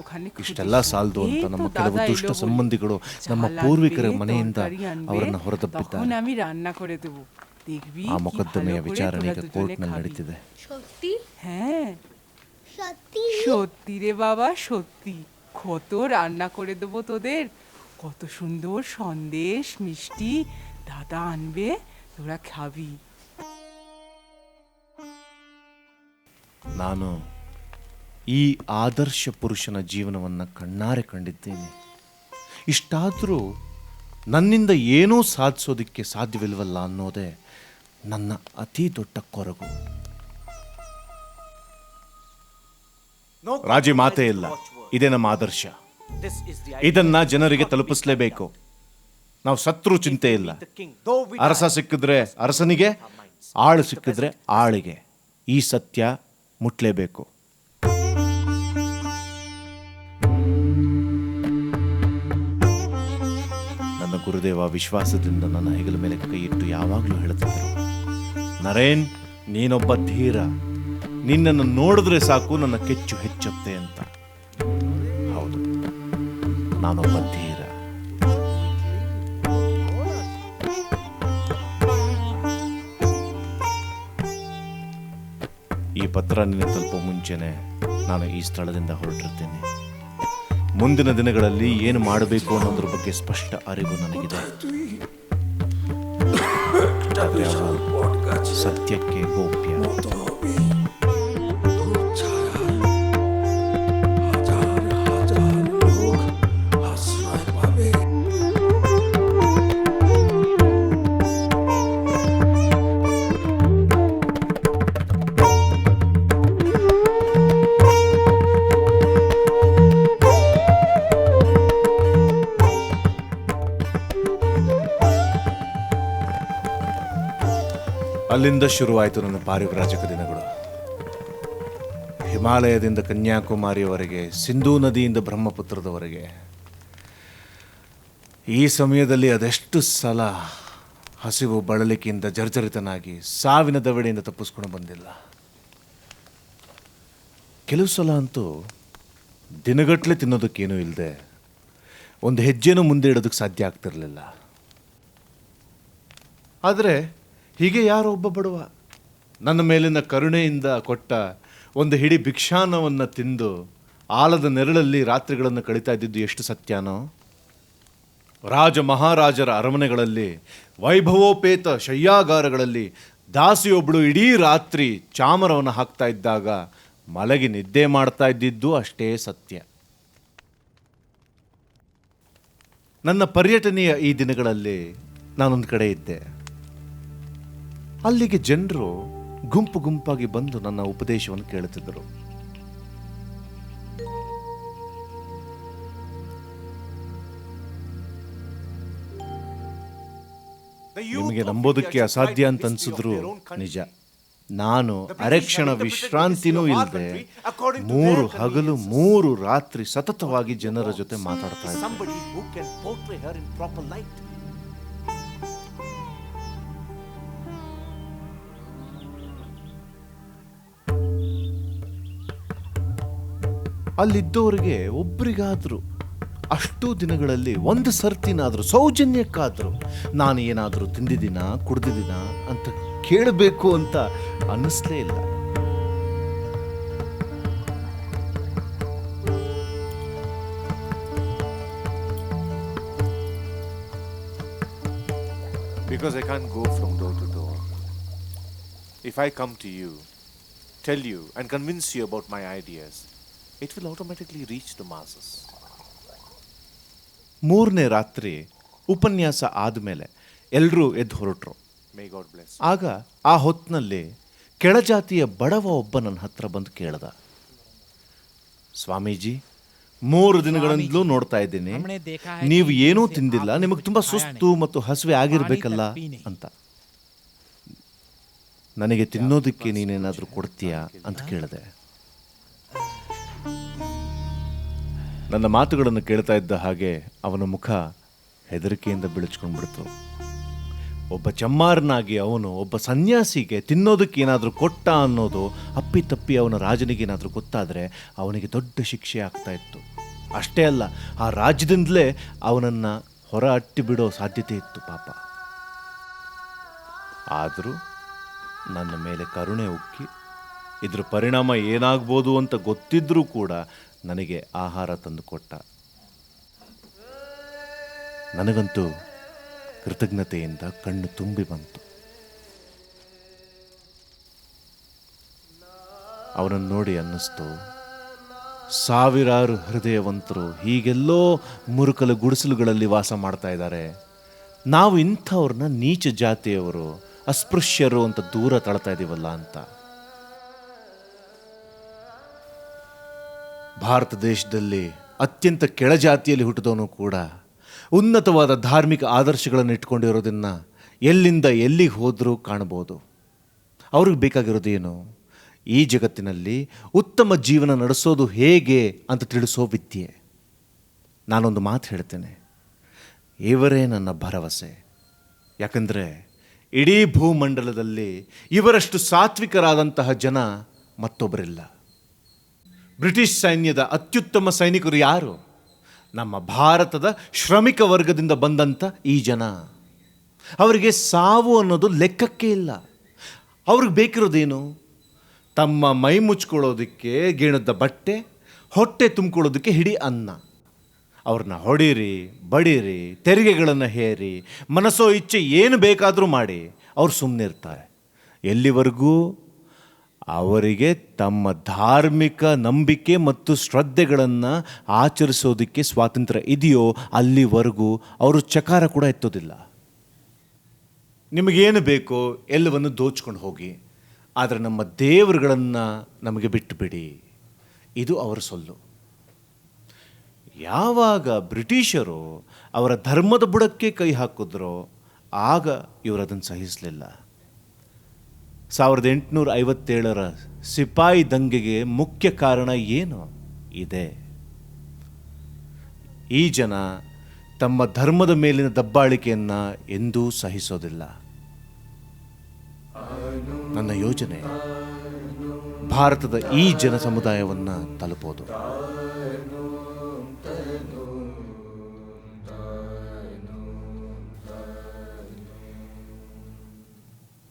ওখানে ಇಷ್ಟೆಲ್ಲ ಸಾಲದು ಅಂತ ನಮ್ಮ ಕೆಲವು ದುಷ್ಟ ಸಂಬಂಧಿಗಳು ನಮ್ಮ ಪೂರ್ವಿಕರ ಮನೆಯಿಂದ ಅವರನ್ನು ಹೊರದಬ್ಬಿದ್ದಾರೆ. তখন আমি রান্না করে দেব, দেখবি ಆ ಮೊಕದ್ದಮೆಯ ವಿಚಾರಣೆ ಈಗ ಕೋರ್ಟ್ನಲ್ಲಿ ನಡೀತಿದೆ. হ্যাঁ সত্যি রে বাবা, সত্যি। কত রান্না করে দেবো তোদের, কত সুন্দর সন্দেশ মিষ্টি দাদা আনবে, তোরা খাবি। ನಾನು ಈ ಆದರ್ಶ ಪುರುಷನ ಜೀವನವನ್ನು ಕಣ್ಣಾರೆ ಕಂಡಿದ್ದೇನೆ. ಇಷ್ಟಾದರೂ ನನ್ನಿಂದ ಏನೂ ಸಾಧಿಸೋದಕ್ಕೆ ಸಾಧ್ಯವಿಲ್ವಲ್ಲ ಅನ್ನೋದೇ ನನ್ನ ಅತಿ ದೊಡ್ಡ ಕೊರಗು. ರಾಜಿ ಮಾತೇ ಇಲ್ಲ, ಇದೇ ನಮ್ಮ ಆದರ್ಶ. ಇದನ್ನ ಜನರಿಗೆ ತಲುಪಿಸಲೇಬೇಕು. ನಾವು ಸತ್ರು ಚಿಂತೆ ಇಲ್ಲ. ಅರಸ ಸಿಕ್ಕಿದ್ರೆ ಅರಸನಿಗೆ, ಆಳು ಸಿಕ್ಕಿದ್ರೆ ಆಳಿಗೆ. ಈ ಸತ್ಯ ಮುಟ್ಲೇಬೇಕು. ನನ್ನ ಗುರುದೇವ ವಿಶ್ವಾಸದಿಂದ ನನ್ನ ಹೆಗಲ ಮೇಲೆ ಕೈ ಇಟ್ಟು ಯಾವಾಗಲೂ ಹೇಳುತ್ತಿದ್ದರು, ನರೇನ್, ನೀನೊಬ್ಬ ಧೀರ. ನಿನ್ನನ್ನು ನೋಡಿದ್ರೆ ಸಾಕು ನನ್ನ ಕೆಚ್ಚು ಹೆಚ್ಚುತ್ತೆ ಅಂತ. ಹೌದು, ನಾನೊಬ್ಬ ಧೀರ. ಈ ಪತ್ರ ನಿನ್ನ ತಲುಪೋ ಮುಂಚೆನೆ ನಾನು ಈ ಸ್ಥಳದಿಂದ ಹೊರಟಿರ್ತೇನೆ. ಮುಂದಿನ ದಿನಗಳಲ್ಲಿ ಏನು ಮಾಡಬೇಕು ಅನ್ನೋದ್ರ ಬಗ್ಗೆ ಸ್ಪಷ್ಟ ಅರಿವು ನನಗಿದೆ. ಆದ್ರೆ ಅವು ಸತ್ಯಕ್ಕೆ ಗೋಪ್ಯ. ಅಲ್ಲಿಂದ ಶುರುವಾಯಿತು ನನ್ನ ಪಾರಿವ್ರಾಜಕ ದಿನಗಳು. ಹಿಮಾಲಯದಿಂದ ಕನ್ಯಾಕುಮಾರಿಯವರೆಗೆ, ಸಿಂಧೂ ನದಿಯಿಂದ ಬ್ರಹ್ಮಪುತ್ರದವರೆಗೆ. ಈ ಸಮಯದಲ್ಲಿ ಅದೆಷ್ಟು ಸಲ ಹಸಿವು ಬಳಲಿಕೆಯಿಂದ ಜರ್ಜರಿತನಾಗಿ ಸಾವಿನ ದವಡೆಯಿಂದ ತಪ್ಪಿಸ್ಕೊಂಡು ಬಂದಿಲ್ಲ. ಕೆಲವು ಸಲ ಅಂತೂ ದಿನಗಟ್ಟಲೆ ತಿನ್ನೋದಕ್ಕೇನೂ ಇಲ್ಲದೆ ಒಂದು ಹೆಜ್ಜೆನೂ ಮುಂದೆ ಇಡೋದಕ್ಕೆ ಸಾಧ್ಯ ಆಗ್ತಿರಲಿಲ್ಲ. ಆದರೆ ಹೀಗೆ ಯಾರೋ ಒಬ್ಬ ಬಡವ ನನ್ನ ಮೇಲಿನ ಕರುಣೆಯಿಂದ ಕೊಟ್ಟ ಒಂದು ಹಿಡಿ ಭಿಕ್ಷಾನ್ನವನ್ನು ತಿಂದು ಆಲದ ನೆರಳಲ್ಲಿ ರಾತ್ರಿಗಳನ್ನು ಕಳೀತಾ ಇದ್ದಿದ್ದು ಎಷ್ಟು ಸತ್ಯನೋ. ರಾಜ ಮಹಾರಾಜರ ಅರಮನೆಗಳಲ್ಲಿ, ವೈಭವೋಪೇತ ಶಯ್ಯಾಗಾರಗಳಲ್ಲಿ ದಾಸಿಯೊಬ್ಬಳು ಇಡೀ ರಾತ್ರಿ ಚಾಮರವನ್ನು ಹಾಕ್ತಾ ಇದ್ದಾಗ ಮಲಗಿ ನಿದ್ದೆ ಮಾಡ್ತಾ ಇದ್ದಿದ್ದು ಅಷ್ಟೇ ಸತ್ಯ. ನನ್ನ ಪರ್ಯಟನೆಯ ಈ ದಿನಗಳಲ್ಲಿ ನಾನೊಂದು ಕಡೆ ಇದ್ದೆ. ಅಲ್ಲಿಗೆ ಜನರು ಗುಂಪು ಗುಂಪಾಗಿ ಬಂದು ನನ್ನ ಉಪದೇಶವನ್ನು ಕೇಳುತ್ತಿದ್ದರು. ನಿಮಗೆ ನಂಬೋದಕ್ಕೆ ಅಸಾಧ್ಯ ಅಂತ ಅನ್ಸಿದ್ರು ನಿಜ. ನಾನು ಅರೆಕ್ಷಣ ವಿಶ್ರಾಂತಿನೂ ಇಲ್ಲದೆ 3 ಹಗಲು 3 ರಾತ್ರಿ ಸತತವಾಗಿ ಜನರ ಜೊತೆ ಮಾತಾಡ್ತಾ ಇದ್ದೆ. ಅಲ್ಲಿದ್ದವರಿಗೆ ಒಬ್ಬರಿಗಾದರೂ ಅಷ್ಟು ದಿನಗಳಲ್ಲಿ ಒಂದು ಸರ್ತಿನಾದರೂ ಸೌಜನ್ಯಕ್ಕಾದರೂ ನಾನು ಏನಾದರೂ ತಿಂದಿದ್ದೀನ, ಕುಡ್ದಿದ್ದೀನ ಅಂತ ಕೇಳಬೇಕು ಅಂತ ಅನ್ನಿಸ್ಲೇ ಇಲ್ಲ. Because I can't go from door to door. If I come to you, tell you and convince you about my ideas, it will automatically reach the masses. 3ನೇ ರಾತ್ರಿ ಉಪನ್ಯಾಸ ಆದಮೇಲೆ ಎಲ್ಲರೂ ಎದ್ದು ಹೊರಟರು. May god bless. ಆಗ ಆ ಹೊತ್ತಿನಲ್ಲಿ ಕೆಳಜಾತಿಯ ಬಡವ ಒಬ್ಬ ನನ್ನ ಹತ್ರ ಬಂದು ಕೇಳ್ದ, ಸ್ವಾಮೀಜಿ, 3 ದಿನಗಳಿಂದಲೂ ನೋಡ್ತಾ ಇದ್ದೀನಿ, ನೀವು ಏನೂ ತಿಂದಿಲ್ಲ, ನಿಮಗೆ ತುಂಬ ಸುಸ್ತು ಮತ್ತು ಹಸಿವೆ ಆಗಿರ್ಬೇಕಲ್ಲ ಅಂತ. ನನಗೆ ತಿನ್ನೋದಕ್ಕೆ ನೀನೇನಾದರೂ ಕೊಡ್ತೀಯಾ ಅಂತ ಕೇಳಿದೆ. ನನ್ನ ಮಾತುಗಳನ್ನು ಕೇಳ್ತಾ ಇದ್ದ ಹಾಗೆ ಅವನ ಮುಖ ಹೆದರಿಕೆಯಿಂದ ಬಿಳಿಸ್ಕೊಂಡ್ಬಿಡ್ತು. ಒಬ್ಬ ಚಮ್ಮಾರನಾಗಿ ಅವನು ಒಬ್ಬ ಸನ್ಯಾಸಿಗೆ ತಿನ್ನೋದಕ್ಕೆ ಏನಾದರೂ ಕೊಟ್ಟ ಅನ್ನೋದು ಅಪ್ಪಿತಪ್ಪಿ ಅವನ ರಾಜನಿಗೆ ಏನಾದರೂ ಗೊತ್ತಾದರೆ ಅವನಿಗೆ ದೊಡ್ಡ ಶಿಕ್ಷೆ ಆಗ್ತಾ ಇತ್ತು. ಅಷ್ಟೇ ಅಲ್ಲ, ಆ ರಾಜ್ಯದಿಂದಲೇ ಅವನನ್ನು ಹೊರ ಅಟ್ಟಿ ಬಿಡೋ ಸಾಧ್ಯತೆ ಇತ್ತು ಪಾಪ. ಆದರೂ ನನ್ನ ಮೇಲೆ ಕರುಣೆ ಉಕ್ಕಿ ಇದ್ರ ಪರಿಣಾಮ ಏನಾಗ್ಬೋದು ಅಂತ ಗೊತ್ತಿದ್ರೂ ಕೂಡ ನನಗೆ ಆಹಾರ ತಂದು ಕೊಟ್ಟ. ನನಗಂತೂ ಕೃತಜ್ಞತೆಯಿಂದ ಕಣ್ಣು ತುಂಬಿ ಬಂತು. ಅವನನ್ನು ನೋಡಿ ಅನ್ನಿಸ್ತು, ಸಾವಿರಾರು ಹೃದಯವಂತರು ಹೀಗೆಲ್ಲೋ ಮುರುಕಲು ಗುಡಿಸಲುಗಳಲ್ಲಿ ವಾಸ ಮಾಡ್ತಾ ಇದ್ದಾರೆ. ನಾವು ಇಂಥವ್ರನ್ನ ನೀಚ ಜಾತಿಯವರು, ಅಸ್ಪೃಶ್ಯರು ಅಂತ ದೂರ ತಳ್ತಾ ಇದ್ದೀವಲ್ಲ ಅಂತ. ಭಾರತ ದೇಶದಲ್ಲಿ ಅತ್ಯಂತ ಕೆಳಜಾತಿಯಲ್ಲಿ ಹುಟ್ಟಿದವನು ಕೂಡ ಉನ್ನತವಾದ ಧಾರ್ಮಿಕ ಆದರ್ಶಗಳನ್ನು ಇಟ್ಕೊಂಡಿರೋದನ್ನು ಎಲ್ಲಿಂದ ಎಲ್ಲಿಗೆ ಹೋದರೂ ಕಾಣಬಹುದು. ಅವ್ರಿಗೆ ಬೇಕಾಗಿರೋದೇನು? ಈ ಜಗತ್ತಿನಲ್ಲಿ ಉತ್ತಮ ಜೀವನ ನಡೆಸೋದು ಹೇಗೆ ಅಂತ ತಿಳಿಸೋ ವಿದ್ಯೆ. ನಾನೊಂದು ಮಾತು ಹೇಳ್ತೇನೆ, ಇವರೇ ನನ್ನ ಭರವಸೆ. ಯಾಕಂದರೆ ಇಡೀ ಭೂಮಂಡಲದಲ್ಲಿ ಇವರಷ್ಟು ಸಾತ್ವಿಕರಾದಂತಹ ಜನ ಮತ್ತೊಬ್ಬರಿಲ್ಲ. ಬ್ರಿಟಿಷ್ ಸೈನ್ಯದ ಅತ್ಯುತ್ತಮ ಸೈನಿಕರು ಯಾರು? ನಮ್ಮ ಭಾರತದ ಶ್ರಮಿಕ ವರ್ಗದಿಂದ ಬಂದಂಥ ಈ ಜನ. ಅವರಿಗೆ ಸಾವು ಅನ್ನೋದು ಲೆಕ್ಕಕ್ಕೆ ಇಲ್ಲ. ಅವ್ರಿಗೆ ಬೇಕಿರೋದೇನು? ತಮ್ಮ ಮೈ ಮುಚ್ಕೊಳ್ಳೋದಕ್ಕೆ ಗೇಣದ ಬಟ್ಟೆ, ಹೊಟ್ಟೆ ತುಂಬಿಕೊಳ್ಳೋದಕ್ಕೆ ಹಿಡಿ ಅನ್ನ. ಅವ್ರನ್ನ ಹೊಡೀರಿ, ಬಡೀರಿ, ತೆರಿಗೆಗಳನ್ನು ಹೇರಿ, ಮನಸ್ಸೋ ಇಚ್ಛೆ ಏನು ಬೇಕಾದರೂ ಮಾಡಿ ಅವ್ರು ಸುಮ್ಮನೆ ಇರ್ತಾರೆ. ಎಲ್ಲಿವರೆಗೂ ಅವರಿಗೆ ತಮ್ಮ ಧಾರ್ಮಿಕ ನಂಬಿಕೆ ಮತ್ತು ಶ್ರದ್ಧೆಗಳನ್ನು ಆಚರಿಸೋದಕ್ಕೆ ಸ್ವಾತಂತ್ರ್ಯ ಇದೆಯೋ ಅಲ್ಲಿವರೆಗೂ ಅವರು ಚಕಾರ ಕೂಡ ಎತ್ತೋದಿಲ್ಲ. ನಿಮಗೇನು ಬೇಕೋ ಎಲ್ಲವನ್ನು ದೋಚ್ಕೊಂಡು ಹೋಗಿ, ಆದರೆ ನಮ್ಮ ದೇವರುಗಳನ್ನು ನಮಗೆ ಬಿಟ್ಟು ಬಿಡಿ, ಇದು ಅವರ ಸೊಲ್ಲು. ಯಾವಾಗ ಬ್ರಿಟಿಷರು ಅವರ ಧರ್ಮದ ಬುಡಕ್ಕೆ ಕೈ ಹಾಕಿದ್ರೋ ಆಗ ಇವರು ಅದನ್ನು ಸಹಿಸಲಿಲ್ಲ. 1857ರ ಸಿಪಾಯಿ ದಂಗೆಗೆ ಮುಖ್ಯ ಕಾರಣ ಏನು? ಇದೆ. ಈ ಜನ ತಮ್ಮ ಧರ್ಮದ ಮೇಲಿನ ದಬ್ಬಾಳಿಕೆಯನ್ನು ಎಂದೂ ಸಹಿಸೋದಿಲ್ಲ. ನನ್ನ ಯೋಜನೆ ಭಾರತದ ಈ ಜನ ಸಮುದಾಯವನ್ನು ತಲುಪೋದು.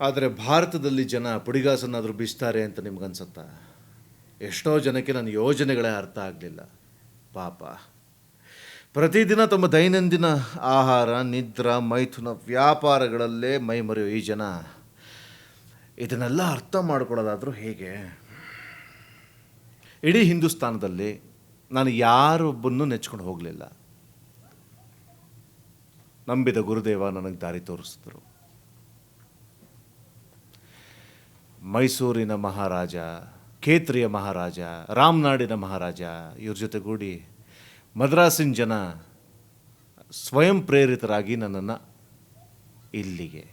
ಆದರೆ ಭಾರತದಲ್ಲಿ ಜನ ಪುಡಿಗಾಸನ್ನಾದರೂ ಬೀಸ್ತಾರೆ ಅಂತ ನಿಮ್ಗನ್ಸುತ್ತಾ? ಎಷ್ಟೋ ಜನಕ್ಕೆ ನನ್ನ ಯೋಜನೆಗಳೇ ಅರ್ಥ ಆಗಲಿಲ್ಲ. ಪಾಪ ಪ್ರತಿದಿನ ತಮ್ಮ ದೈನಂದಿನ ಆಹಾರ, ನಿದ್ರಾ, ಮೈಥುನ, ವ್ಯಾಪಾರಗಳಲ್ಲೇ ಮೈ ಮರೆಯೋ ಈ ಜನ ಇದನ್ನೆಲ್ಲ ಅರ್ಥ ಮಾಡ್ಕೊಳ್ಳೋದಾದರೂ ಹೇಗೆ? ಇಡೀ ಹಿಂದೂಸ್ತಾನದಲ್ಲಿ ನಾನು ಯಾರೊಬ್ಬನ್ನೂ ನೆಚ್ಕೊಂಡು ಹೋಗಲಿಲ್ಲ. ನಂಬಿದ ಗುರುದೇವ ನನಗೆ ದಾರಿ ತೋರಿಸಿದ್ರು. ಮೈಸೂರಿನ ಮಹಾರಾಜ, ಖೇತ್ರಿಯ ಮಹಾರಾಜ, ರಾಮನಾಡಿನ ಮಹಾರಾಜ ಇವ್ರ ಜೊತೆಗೂಡಿ ಮದ್ರಾಸಿನ ಜನ ಸ್ವಯಂ ಪ್ರೇರಿತರಾಗಿ ನನ್ನನ್ನು ಇಲ್ಲಿಗೆ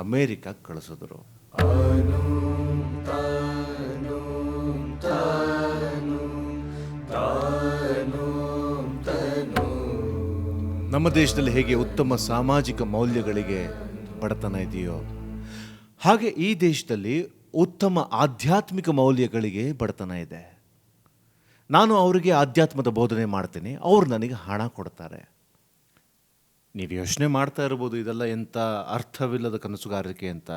ಅಮೇರಿಕಕ್ಕೆ ಕಳಿಸಿದ್ರು. ನಮ್ಮ ದೇಶದಲ್ಲಿ ಹೇಗೆ ಉತ್ತಮ ಸಾಮಾಜಿಕ ಮೌಲ್ಯಗಳಿಗೆ ಬಡತನ ಇದೆಯೋ ಹಾಗೆ ಈ ದೇಶದಲ್ಲಿ ಉತ್ತಮ ಆಧ್ಯಾತ್ಮಿಕ ಮೌಲ್ಯಗಳಿಗೆ ಬಡತನ ಇದೆ. ನಾನು ಅವರಿಗೆ ಆಧ್ಯಾತ್ಮದ ಬೋಧನೆ ಮಾಡ್ತೀನಿ, ಅವ್ರು ನನಗೆ ಹಣ ಕೊಡ್ತಾರೆ. ನೀವು ಯೋಚನೆ ಮಾಡ್ತಾ ಇರ್ಬೋದು ಇದೆಲ್ಲ ಎಂಥ ಅರ್ಥವಿಲ್ಲದ ಕನಸುಗಾರಿಕೆ ಅಂತ.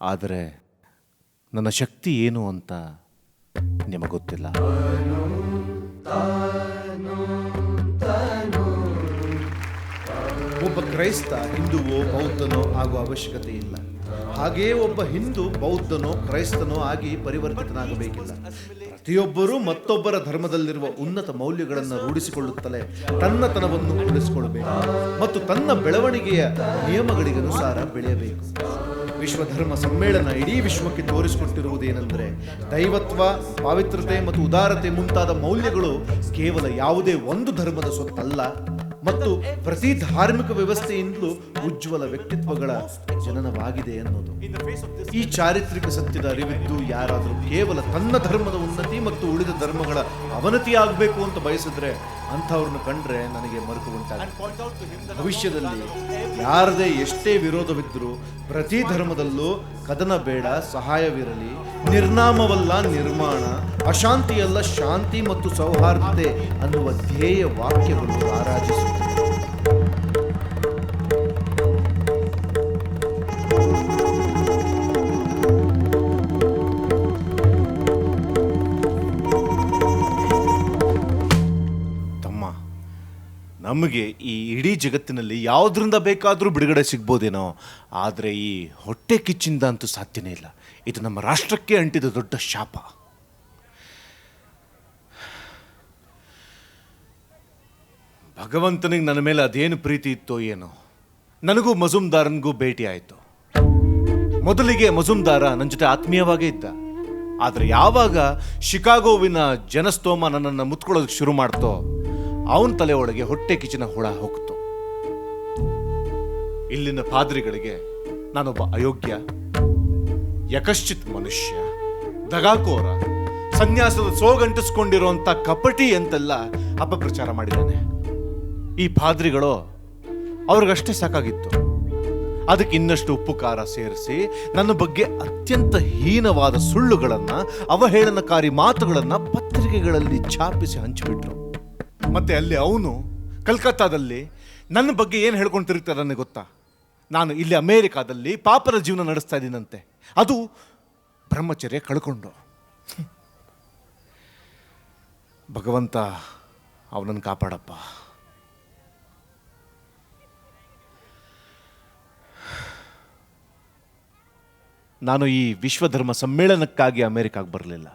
ಆದರೆ ನನ್ನ ಶಕ್ತಿ ಏನು ಅಂತ ನಿಮಗೆ ಗೊತ್ತಿಲ್ಲ. ಒಬ್ಬ ಕ್ರೈಸ್ತ ಹಿಂದುವೋ ಬೌದ್ಧನೋ ಆಗುವ ಅವಶ್ಯಕತೆ ಇಲ್ಲ. ಹಾಗೆಯೇ ಒಬ್ಬ ಹಿಂದೂ ಬೌದ್ಧನೋ ಕ್ರೈಸ್ತನೋ ಆಗಿ ಪರಿವರ್ತಿತನಾಗಬೇಕಿಲ್ಲ. ಪ್ರತಿಯೊಬ್ಬರೂ ಮತ್ತೊಬ್ಬರ ಧರ್ಮದಲ್ಲಿರುವ ಉನ್ನತ ಮೌಲ್ಯಗಳನ್ನು ರೂಢಿಸಿಕೊಳ್ಳುತ್ತಲೇ ತನ್ನತನವನ್ನು ಉಳಿಸಿಕೊಳ್ಳಬೇಕು ಮತ್ತು ತನ್ನ ಬೆಳವಣಿಗೆಯ ನಿಯಮಗಳಿಗನುಸಾರ ಬೆಳೆಯಬೇಕು. ವಿಶ್ವಧರ್ಮ ಸಮ್ಮೇಳನ ಇಡೀ ವಿಶ್ವಕ್ಕೆ ತೋರಿಸಿಕೊಟ್ಟಿರುವುದೇನೆಂದರೆ ದೈವತ್ವ, ಪಾವಿತ್ರತೆ ಮತ್ತು ಉದಾರತೆ ಮುಂತಾದ ಮೌಲ್ಯಗಳು ಕೇವಲ ಯಾವುದೇ ಒಂದು ಧರ್ಮದ ಸೊತ್ತಲ್ಲ ಮತ್ತು ಪ್ರತಿ ಧಾರ್ಮಿಕ ವ್ಯವಸ್ಥೆಯಿಂದಲೂ ಉಜ್ವಲ ವ್ಯಕ್ತಿತ್ವಗಳ ಜನನವಾಗಿದೆ ಅನ್ನೋದು. ಈ ಚಾರಿತ್ರಿಕ ಸತ್ಯದ ಅರಿವಿದ್ದು ಯಾರಾದರೂ ಕೇವಲ ತನ್ನ ಧರ್ಮದ ಉನ್ನತಿ ಮತ್ತು ಉಳಿದ ಧರ್ಮಗಳ ಅವನತಿಯಾಗಬೇಕು ಅಂತ ಬಯಸಿದ್ರೆ ಅಂಥವ್ರನ್ನ ಕಂಡ್ರೆ ನನಗೆ ಮರುಕು ಉಂಟಾಗುತ್ತೆ. ಭವಿಷ್ಯದಲ್ಲಿ ಯಾರದೇ ಎಷ್ಟೇ ವಿರೋಧವಿದ್ದರೂ ಪ್ರತಿ ಧರ್ಮದಲ್ಲೂ ಕದನ ಬೇಡ, ಸಹಾಯವಿರಲಿ, ನಿರ್ನಾಮವಲ್ಲ ನಿರ್ಮಾಣ, ಅಶಾಂತಿಯಲ್ಲ ಶಾಂತಿ ಮತ್ತು ಸೌಹಾರ್ದತೆ ಅನ್ನುವ ಧ್ಯೇಯ ವಾಕ್ಯಗಳು ರಾರಾಜಿಸುತ್ತವೆ. ನಮಗೆ ಈ ಇಡೀ ಜಗತ್ತಿನಲ್ಲಿ ಯಾವುದರಿಂದ ಬೇಕಾದರೂ ಬಿಡುಗಡೆ ಸಿಗ್ಬೋದೇನೋ, ಆದರೆ ಈ ಹೊಟ್ಟೆ ಕಿಚ್ಚಿಂದ ಅಂತೂ ಸಾಧ್ಯನೇ ಇಲ್ಲ. ಇದು ನಮ್ಮ ರಾಷ್ಟ್ರಕ್ಕೆ ಅಂಟಿದ ದೊಡ್ಡ ಶಾಪ. ಭಗವಂತನಿಗೆ ನನ್ನ ಮೇಲೆ ಅದೇನು ಪ್ರೀತಿ ಇತ್ತೋ ಏನೋ, ನನಗೂ ಮಜುಮ್ದಾರನಿಗೂ ಭೇಟಿ ಆಯಿತು. ಮೊದಲಿಗೆ ಮಜುಮ್ದಾರ ನನ್ನ ಜೊತೆ ಆತ್ಮೀಯವಾಗೇ ಇದ್ದ. ಆದರೆ ಯಾವಾಗ ಶಿಕಾಗೋವಿನ ಜನಸ್ತೋಮ ನನ್ನನ್ನು ಮುತ್ಕೊಳ್ಳೋದಕ್ಕೆ ಶುರು ಮಾಡ್ತೋ, ಅವನ ತಲೆ ಒಳಗೆ ಹೊಟ್ಟೆ ಕಿಚಿನ ಹುಳ ಹೋಗ್ತು. ಇಲ್ಲಿನ ಪಾದ್ರಿಗಳಿಗೆ ನಾನೊಬ್ಬ ಅಯೋಗ್ಯ, ಯಕಶ್ಚಿತ್ ಮನುಷ್ಯ, ದಗಾಕೋರ, ಸನ್ಯಾಸದ ಸೋಗಂಟಿಸ್ಕೊಂಡಿರುವಂಥ ಕಪಟಿ ಅಂತೆಲ್ಲ ಅಪಪ್ರಚಾರ ಮಾಡಿದ್ದಾನೆ. ಈ ಪಾದ್ರಿಗಳು ಅವ್ರಿಗಷ್ಟೇ ಸಾಕಾಗಿತ್ತು. ಅದಕ್ಕೆ ಇನ್ನಷ್ಟು ಉಪ್ಪು ಖಾರ ಸೇರಿಸಿ ನನ್ನ ಬಗ್ಗೆ ಅತ್ಯಂತ ಹೀನವಾದ ಸುಳ್ಳುಗಳನ್ನು, ಅವಹೇಳನಕಾರಿ ಮಾತುಗಳನ್ನು ಪತ್ರಿಕೆಗಳಲ್ಲಿ ಛಾಪಿಸಿ ಹಂಚಿಬಿಟ್ರು. ಮತ್ತೆ ಅಲ್ಲಿ ಅವನು ಕಲ್ಕತ್ತಾದಲ್ಲಿ ನನ್ನ ಬಗ್ಗೆ ಏನು ಹೇಳ್ಕೊಂಡು ತಿರುಗ್ತಾರನ್ನೇ ಗೊತ್ತಾ? ನಾನು ಇಲ್ಲಿ ಅಮೇರಿಕಾದಲ್ಲಿ ಪಾಪದ ಜೀವನ ನಡೆಸ್ತಾ ಇದ್ದೀನಂತೆ, ಅದು ಬ್ರಹ್ಮಚರ್ಯ ಕಳ್ಕೊಂಡು. ಭಗವಂತ ಅವನನ್ನು ಕಾಪಾಡಪ್ಪ. ನಾನು ಈ ವಿಶ್ವಧರ್ಮ ಸಮ್ಮೇಳನಕ್ಕಾಗಿ ಅಮೇರಿಕಾಗೆ ಬರಲಿಲ್ಲ.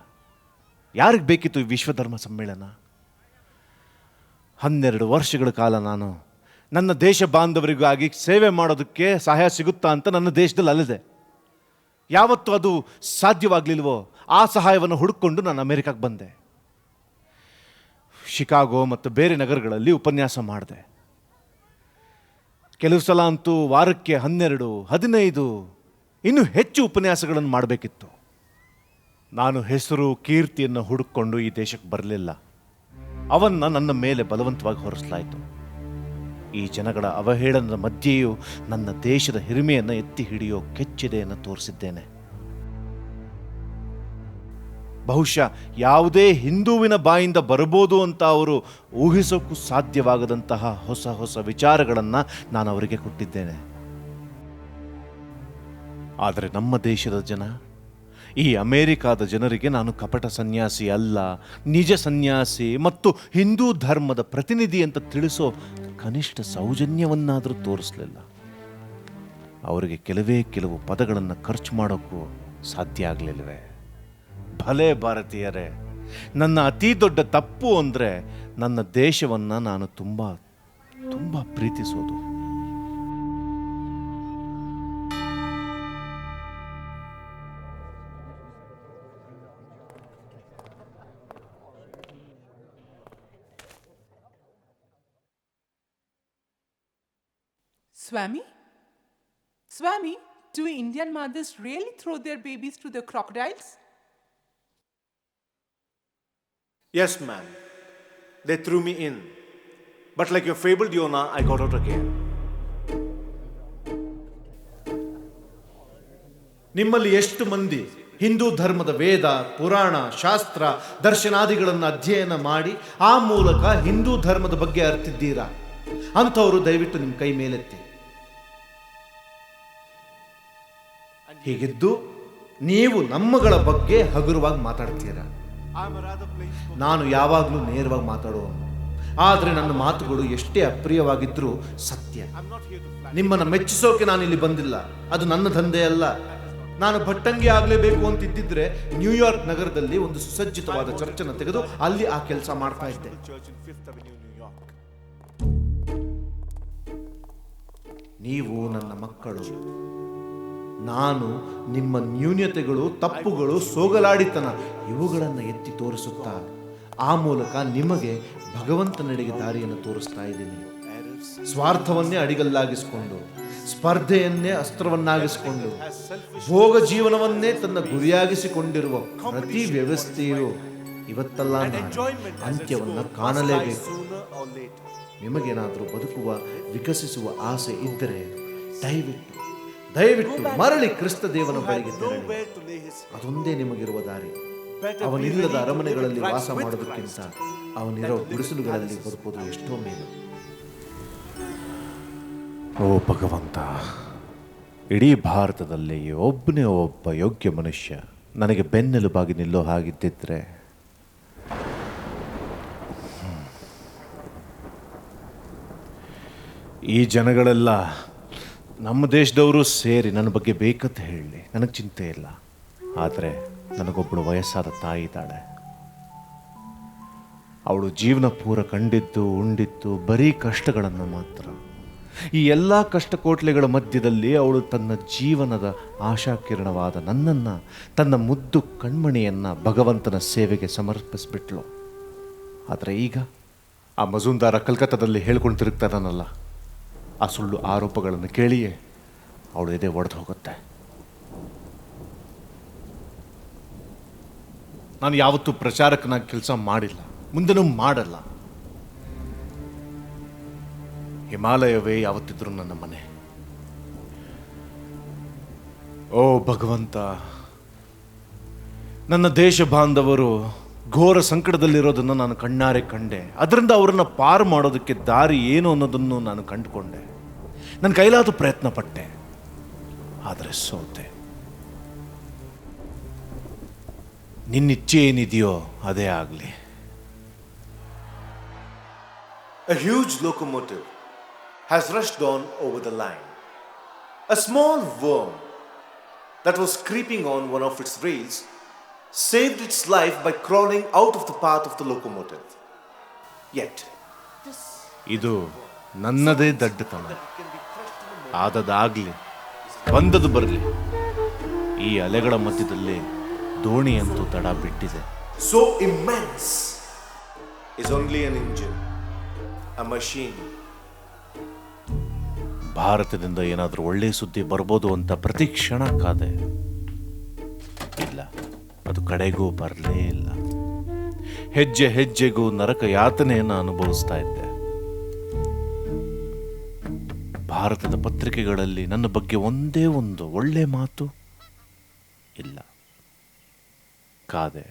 ಯಾರಿಗೆ ಬೇಕಿತ್ತು ಈ ವಿಶ್ವಧರ್ಮ ಸಮ್ಮೇಳನ? 12 ವರ್ಷಗಳ ಕಾಲ ನಾನು ನನ್ನ ದೇಶ ಬಾಂಧವರಿಗಾಗಿ ಸೇವೆ ಮಾಡೋದಕ್ಕೆ ಸಹಾಯ ಸಿಗುತ್ತಾ ಅಂತ ನನ್ನ ದೇಶದಲ್ಲಿ ಅಲ್ಲಿದೆ. ಯಾವತ್ತು ಅದು ಸಾಧ್ಯವಾಗಲಿಲ್ವೋ ಆ ಸಹಾಯವನ್ನು ಹುಡುಕೊಂಡು ನಾನು ಅಮೇರಿಕಾಗೆ ಬಂದೆ. ಶಿಕಾಗೋ ಮತ್ತು ಬೇರೆ ನಗರಗಳಲ್ಲಿ ಉಪನ್ಯಾಸ ಮಾಡಿದೆ. ಕೆಲವು ಸಲ ಅಂತೂ ವಾರಕ್ಕೆ 12, 15 ಇನ್ನೂ ಹೆಚ್ಚು ಉಪನ್ಯಾಸಗಳನ್ನು ಮಾಡಬೇಕಿತ್ತು. ನಾನು ಹೆಸರು ಕೀರ್ತಿಯನ್ನು ಹುಡುಕೊಂಡು ಈ ದೇಶಕ್ಕೆ ಬರಲಿಲ್ಲ. ಅವನ್ನ ನನ್ನ ಮೇಲೆ ಬಲವಂತವಾಗಿ ಹೊರಿಸಲಾಯಿತು. ಈ ಜನಗಳ ಅವಹೇಳನದ ಮಧ್ಯೆಯೂ ನನ್ನ ದೇಶದ ಹಿರಿಮೆಯನ್ನು ಎತ್ತಿ ಹಿಡಿಯೋ ಕೆಚ್ಚೆದೆಯನ್ನು ತೋರಿಸಿದ್ದೇನೆ. ಬಹುಶಃ ಯಾವುದೇ ಹಿಂದೂವಿನ ಬಾಯಿಂದ ಬರಬಹುದು ಅಂತ ಅವರು ಊಹಿಸೋಕ್ಕೂ ಸಾಧ್ಯವಾಗದಂತಹ ಹೊಸ ಹೊಸ ವಿಚಾರಗಳನ್ನು ನಾನು ಅವರಿಗೆ ಕೊಟ್ಟಿದ್ದೇನೆ. ಆದರೆ ನಮ್ಮ ದೇಶದ ಜನ, ಈ ಅಮೇರಿಕಾದ ಜನರಿಗೆ ನಾನು ಕಪಟ ಸನ್ಯಾಸಿ ಅಲ್ಲ, ನಿಜ ಸನ್ಯಾಸಿ ಮತ್ತು ಹಿಂದೂ ಧರ್ಮದ ಪ್ರತಿನಿಧಿ ಅಂತ ತಿಳಿಸೋ ಕನಿಷ್ಠ ಸೌಜನ್ಯವನ್ನಾದರೂ ತೋರಿಸಲಿಲ್ಲ. ಅವರಿಗೆ ಕೆಲವು ಪದಗಳನ್ನು ಖರ್ಚು ಮಾಡೋಕ್ಕೂ ಸಾಧ್ಯ ಆಗಲಿಲ್ಲವೇ? ಭಲೇ ಭಾರತೀಯರೇ, ನನ್ನ ಅತಿ ದೊಡ್ಡ ತಪ್ಪು ಅಂದರೆ ನನ್ನ ದೇಶವನ್ನು ನಾನು ತುಂಬ ತುಂಬ ಪ್ರೀತಿಸೋದು. Swami, do Indian mothers really throw their babies to the crocodiles? Yes, ma'am. They threw me in. But like your fabled Yona, I got out again. ನಿಮ್ಮಲ್ಲಿ ಎಷ್ಟು ಮಂದಿ ಹಿಂದೂ ಧರ್ಮದ ವೇದ, ಪುರಾಣ, ಶಾಸ್ತ್ರ, ದರ್ಶನಾದಿಗಳನ್ನು ಅಧ್ಯಯನ ಮಾಡಿ ಆ ಮೂಲಕ ಹಿಂದೂ ಧರ್ಮದ ಬಗ್ಗೆ ಅರ್ತಿದ್ದೀರಾ? ಅಂಥವರು ದಯವಿಟ್ಟು ನಿಮ್ಮ ಕೈ ಮೇಲೆತ್ತಿ. ಹೀಗಿದ್ದು ನೀವು ನಮ್ಮಗಳ ಬಗ್ಗೆ ಹಗುರವಾಗಿ ಮಾತಾಡ್ತೀರಾ. ನಾನು ಯಾವಾಗಲೂ ನೇರವಾಗಿ ಮಾತಾಡುವವನು, ಆದರೆ ನನ್ನ ಮಾತುಗಳು ಎಷ್ಟೇ ಅಪ್ರಿಯವಾಗಿದ್ದರೂ ಸತ್ಯ. ನಿಮ್ಮನ್ನು ಮೆಚ್ಚಿಸೋಕೆ ನಾನು ಇಲ್ಲಿ ಬಂದಿಲ್ಲ, ಅದು ನನ್ನ ದಂಧೆ ಅಲ್ಲ. ನಾನು ಭಟ್ಟಂಗಿ ಆಗಲೇಬೇಕು ಅಂತಿದ್ದಿದ್ರೆ ನ್ಯೂಯಾರ್ಕ್ ನಗರದಲ್ಲಿ ಒಂದು ಸುಸಜ್ಜಿತವಾದ ಚರ್ಚನ್ನು ತೆಗೆದು ಅಲ್ಲಿ ಆ ಕೆಲಸ ಮಾಡ್ತಾ ಇದ್ದೆ. ನೀವು ನನ್ನ ಮಕ್ಕಳು. ನಾನು ನಿಮ್ಮ ನ್ಯೂನ್ಯತೆಗಳು, ತಪ್ಪುಗಳು, ಸೋಗಲಾಡಿತನ ಇವುಗಳನ್ನು ಎತ್ತಿ ತೋರಿಸುತ್ತಾ ಆ ಮೂಲಕ ನಿಮಗೆ ಭಗವಂತನೆಡೆಗೆ ದಾರಿಯನ್ನು ತೋರಿಸ್ತಾ ಇದ್ದೀನಿ. ಸ್ವಾರ್ಥವನ್ನೇ ಅಡಿಗಲ್ಲಾಗಿಸಿಕೊಂಡು, ಸ್ಪರ್ಧೆಯನ್ನೇ ಅಸ್ತ್ರವನ್ನಾಗಿಸಿಕೊಂಡು, ಭೋಗ ಜೀವನವನ್ನೇ ತನ್ನ ಗುರಿಯಾಗಿಸಿಕೊಂಡಿರುವ ಪ್ರತಿ ವ್ಯವಸ್ಥೆಯು ಇವತ್ತಲ್ಲ ಅಂತ್ಯವನ್ನು ಕಾಣಲೇಬೇಕು. ನಿಮಗೇನಾದರೂ ಬದುಕುವ, ವಿಕಸಿಸುವ ಆಸೆ ಇದ್ದರೆ ದಯವಿಟ್ಟು ಮರಳಿ ಕ್ರಿಸ್ತ ದೇವನ ಬಳಿಗೆ ತೆರಳಿ. ಅದೊಂದೇ ನಿಮಗಿರುವ ದಾರಿ. ಅವನಿಲ್ಲದ ಅರಮನೆಗಳಲ್ಲಿ ವಾಸ ಮಾಡೋದಕ್ಕಿಂತ ಅವನಿರೋ ಗುಡಿಸಲುಗಳಲ್ಲಿ ಬದುಕೋದು ಎಷ್ಟೋ ಮೇಲು. ಓ ಭಗವಂತ, ಇಡೀ ಭಾರತದಲ್ಲಿ ಒಬ್ಬನೇ ಒಬ್ಬ ಯೋಗ್ಯ ಮನುಷ್ಯ ನನಗೆ ಬೆನ್ನೆಲುಬಾಗಿ ನಿಲ್ಲೋ ಹಾಗಿದ್ದಿದ್ರೆ ಈ ಜನಗಳೆಲ್ಲ ನಮ್ಮ ದೇಶದವರು ಸೇರಿ ನನ್ನ ಬಗ್ಗೆ ಬೇಕಂತ ಹೇಳಲಿ, ನನಗೆ ಚಿಂತೆ ಇಲ್ಲ. ಆದರೆ ನನಗೊಬ್ಬಳು ವಯಸ್ಸಾದ ತಾಯಿ ಇದ್ದಾಳೆ. ಅವಳು ಜೀವನ ಪೂರ ಕಂಡಿದ್ದು ಉಂಡಿದ್ದು ಬರೀ ಕಷ್ಟಗಳನ್ನು ಮಾತ್ರ. ಈ ಎಲ್ಲ ಕಷ್ಟಕೋಟ್ಲೆಗಳ ಮಧ್ಯದಲ್ಲಿ ಅವಳು ತನ್ನ ಜೀವನದ ಆಶಾಕಿರಣವಾದ ನನ್ನನ್ನು, ತನ್ನ ಮುದ್ದು ಕಣ್ಮಣಿಯನ್ನು ಭಗವಂತನ ಸೇವೆಗೆ ಸಮರ್ಪಿಸ್ಬಿಟ್ಲು. ಆದರೆ ಈಗ ಆ ಮಜುಂದಾರ ಕಲ್ಕತ್ತಾದಲ್ಲಿ ಹೇಳ್ಕೊಂಡು ತಿರುಗ್ತಾನಲ್ಲ, ಆ ಸುಳ್ಳು ಆರೋಪಗಳನ್ನು ಕೇಳಿಯೇ ಅವಳು ಎದೆ ಒಡೆದು ಹೋಗುತ್ತೆ. ನಾನು ಯಾವತ್ತೂ ಪ್ರಚಾರಕನಾಗಿ ಕೆಲಸ ಮಾಡಿಲ್ಲ, ಮುಂದೆನೂ ಮಾಡಲ್ಲ. ಹಿಮಾಲಯವೇ ಯಾವತ್ತಿದ್ರೂ ನನ್ನ ಮನೆ. ಓ ಭಗವಂತ, ನನ್ನ ದೇಶ ಬಾಂಧವರು ಘೋರ ಸಂಕಟದಲ್ಲಿರೋದನ್ನು ನಾನು ಕಣ್ಣಾರೆ ಕಂಡೆ. ಅದರಿಂದ ಅವರನ್ನು ಪಾರು ಮಾಡೋದಕ್ಕೆ ದಾರಿ ಏನು ಅನ್ನೋದನ್ನು ನಾನು ಕಂಡುಕೊಂಡೆ. ನನ್ನ ಕೈಲಾದ ಪ್ರಯತ್ನ ಪಟ್ಟೆ, ಆದರೆ ಸೋತೆ. ನಿನ್ನಿಚ್ಛೆ ಏನಿದೆಯೋ ಅದೇ ಆಗಲಿ. A huge locomotive has rushed on over the line. A small worm that was creeping on one of its rails saved its life by crawling out of the path of the locomotive. Yet, ಇದು ನನ್ನದೇ ದಡ್ಡತನ. ಆದದಾಗಲಿ, ಬಂದದು ಬರಲಿ. ಈ ಅಲೆಗಳ ಮಧ್ಯದಲ್ಲಿ ದೋಣಿಯಂತೂ ತಡ ಬಿಟ್ಟಿದೆ. So immense is only an engine, a machine. ಭಾರತದಿಂದ ಏನಾದರೂ ಒಳ್ಳೆಯ ಸುದ್ದಿ ಬರ್ಬೋದು ಅಂತ ಪ್ರತಿ ಕ್ಷಣ ಕಾದೆ. ಇಲ್ಲ, ಅದು ಕಡೆಗೂ ಬರಲೇ ಇಲ್ಲ. ಹೆಜ್ಜೆ ಹೆಜ್ಜೆಗೂ ನರಕ ಯಾತನೆಯನ್ನು ಅನುಭವಿಸ್ತಾ ಇದ್ದೆ. ಭಾರತದ ಪತ್ರಿಕೆಗಳಲ್ಲಿ ನನ್ನ ಬಗ್ಗೆ ಒಂದೇ ಒಂದು ಒಳ್ಳೆ ಮಾತು ಇಲ್ಲ. ಕಾದೆ,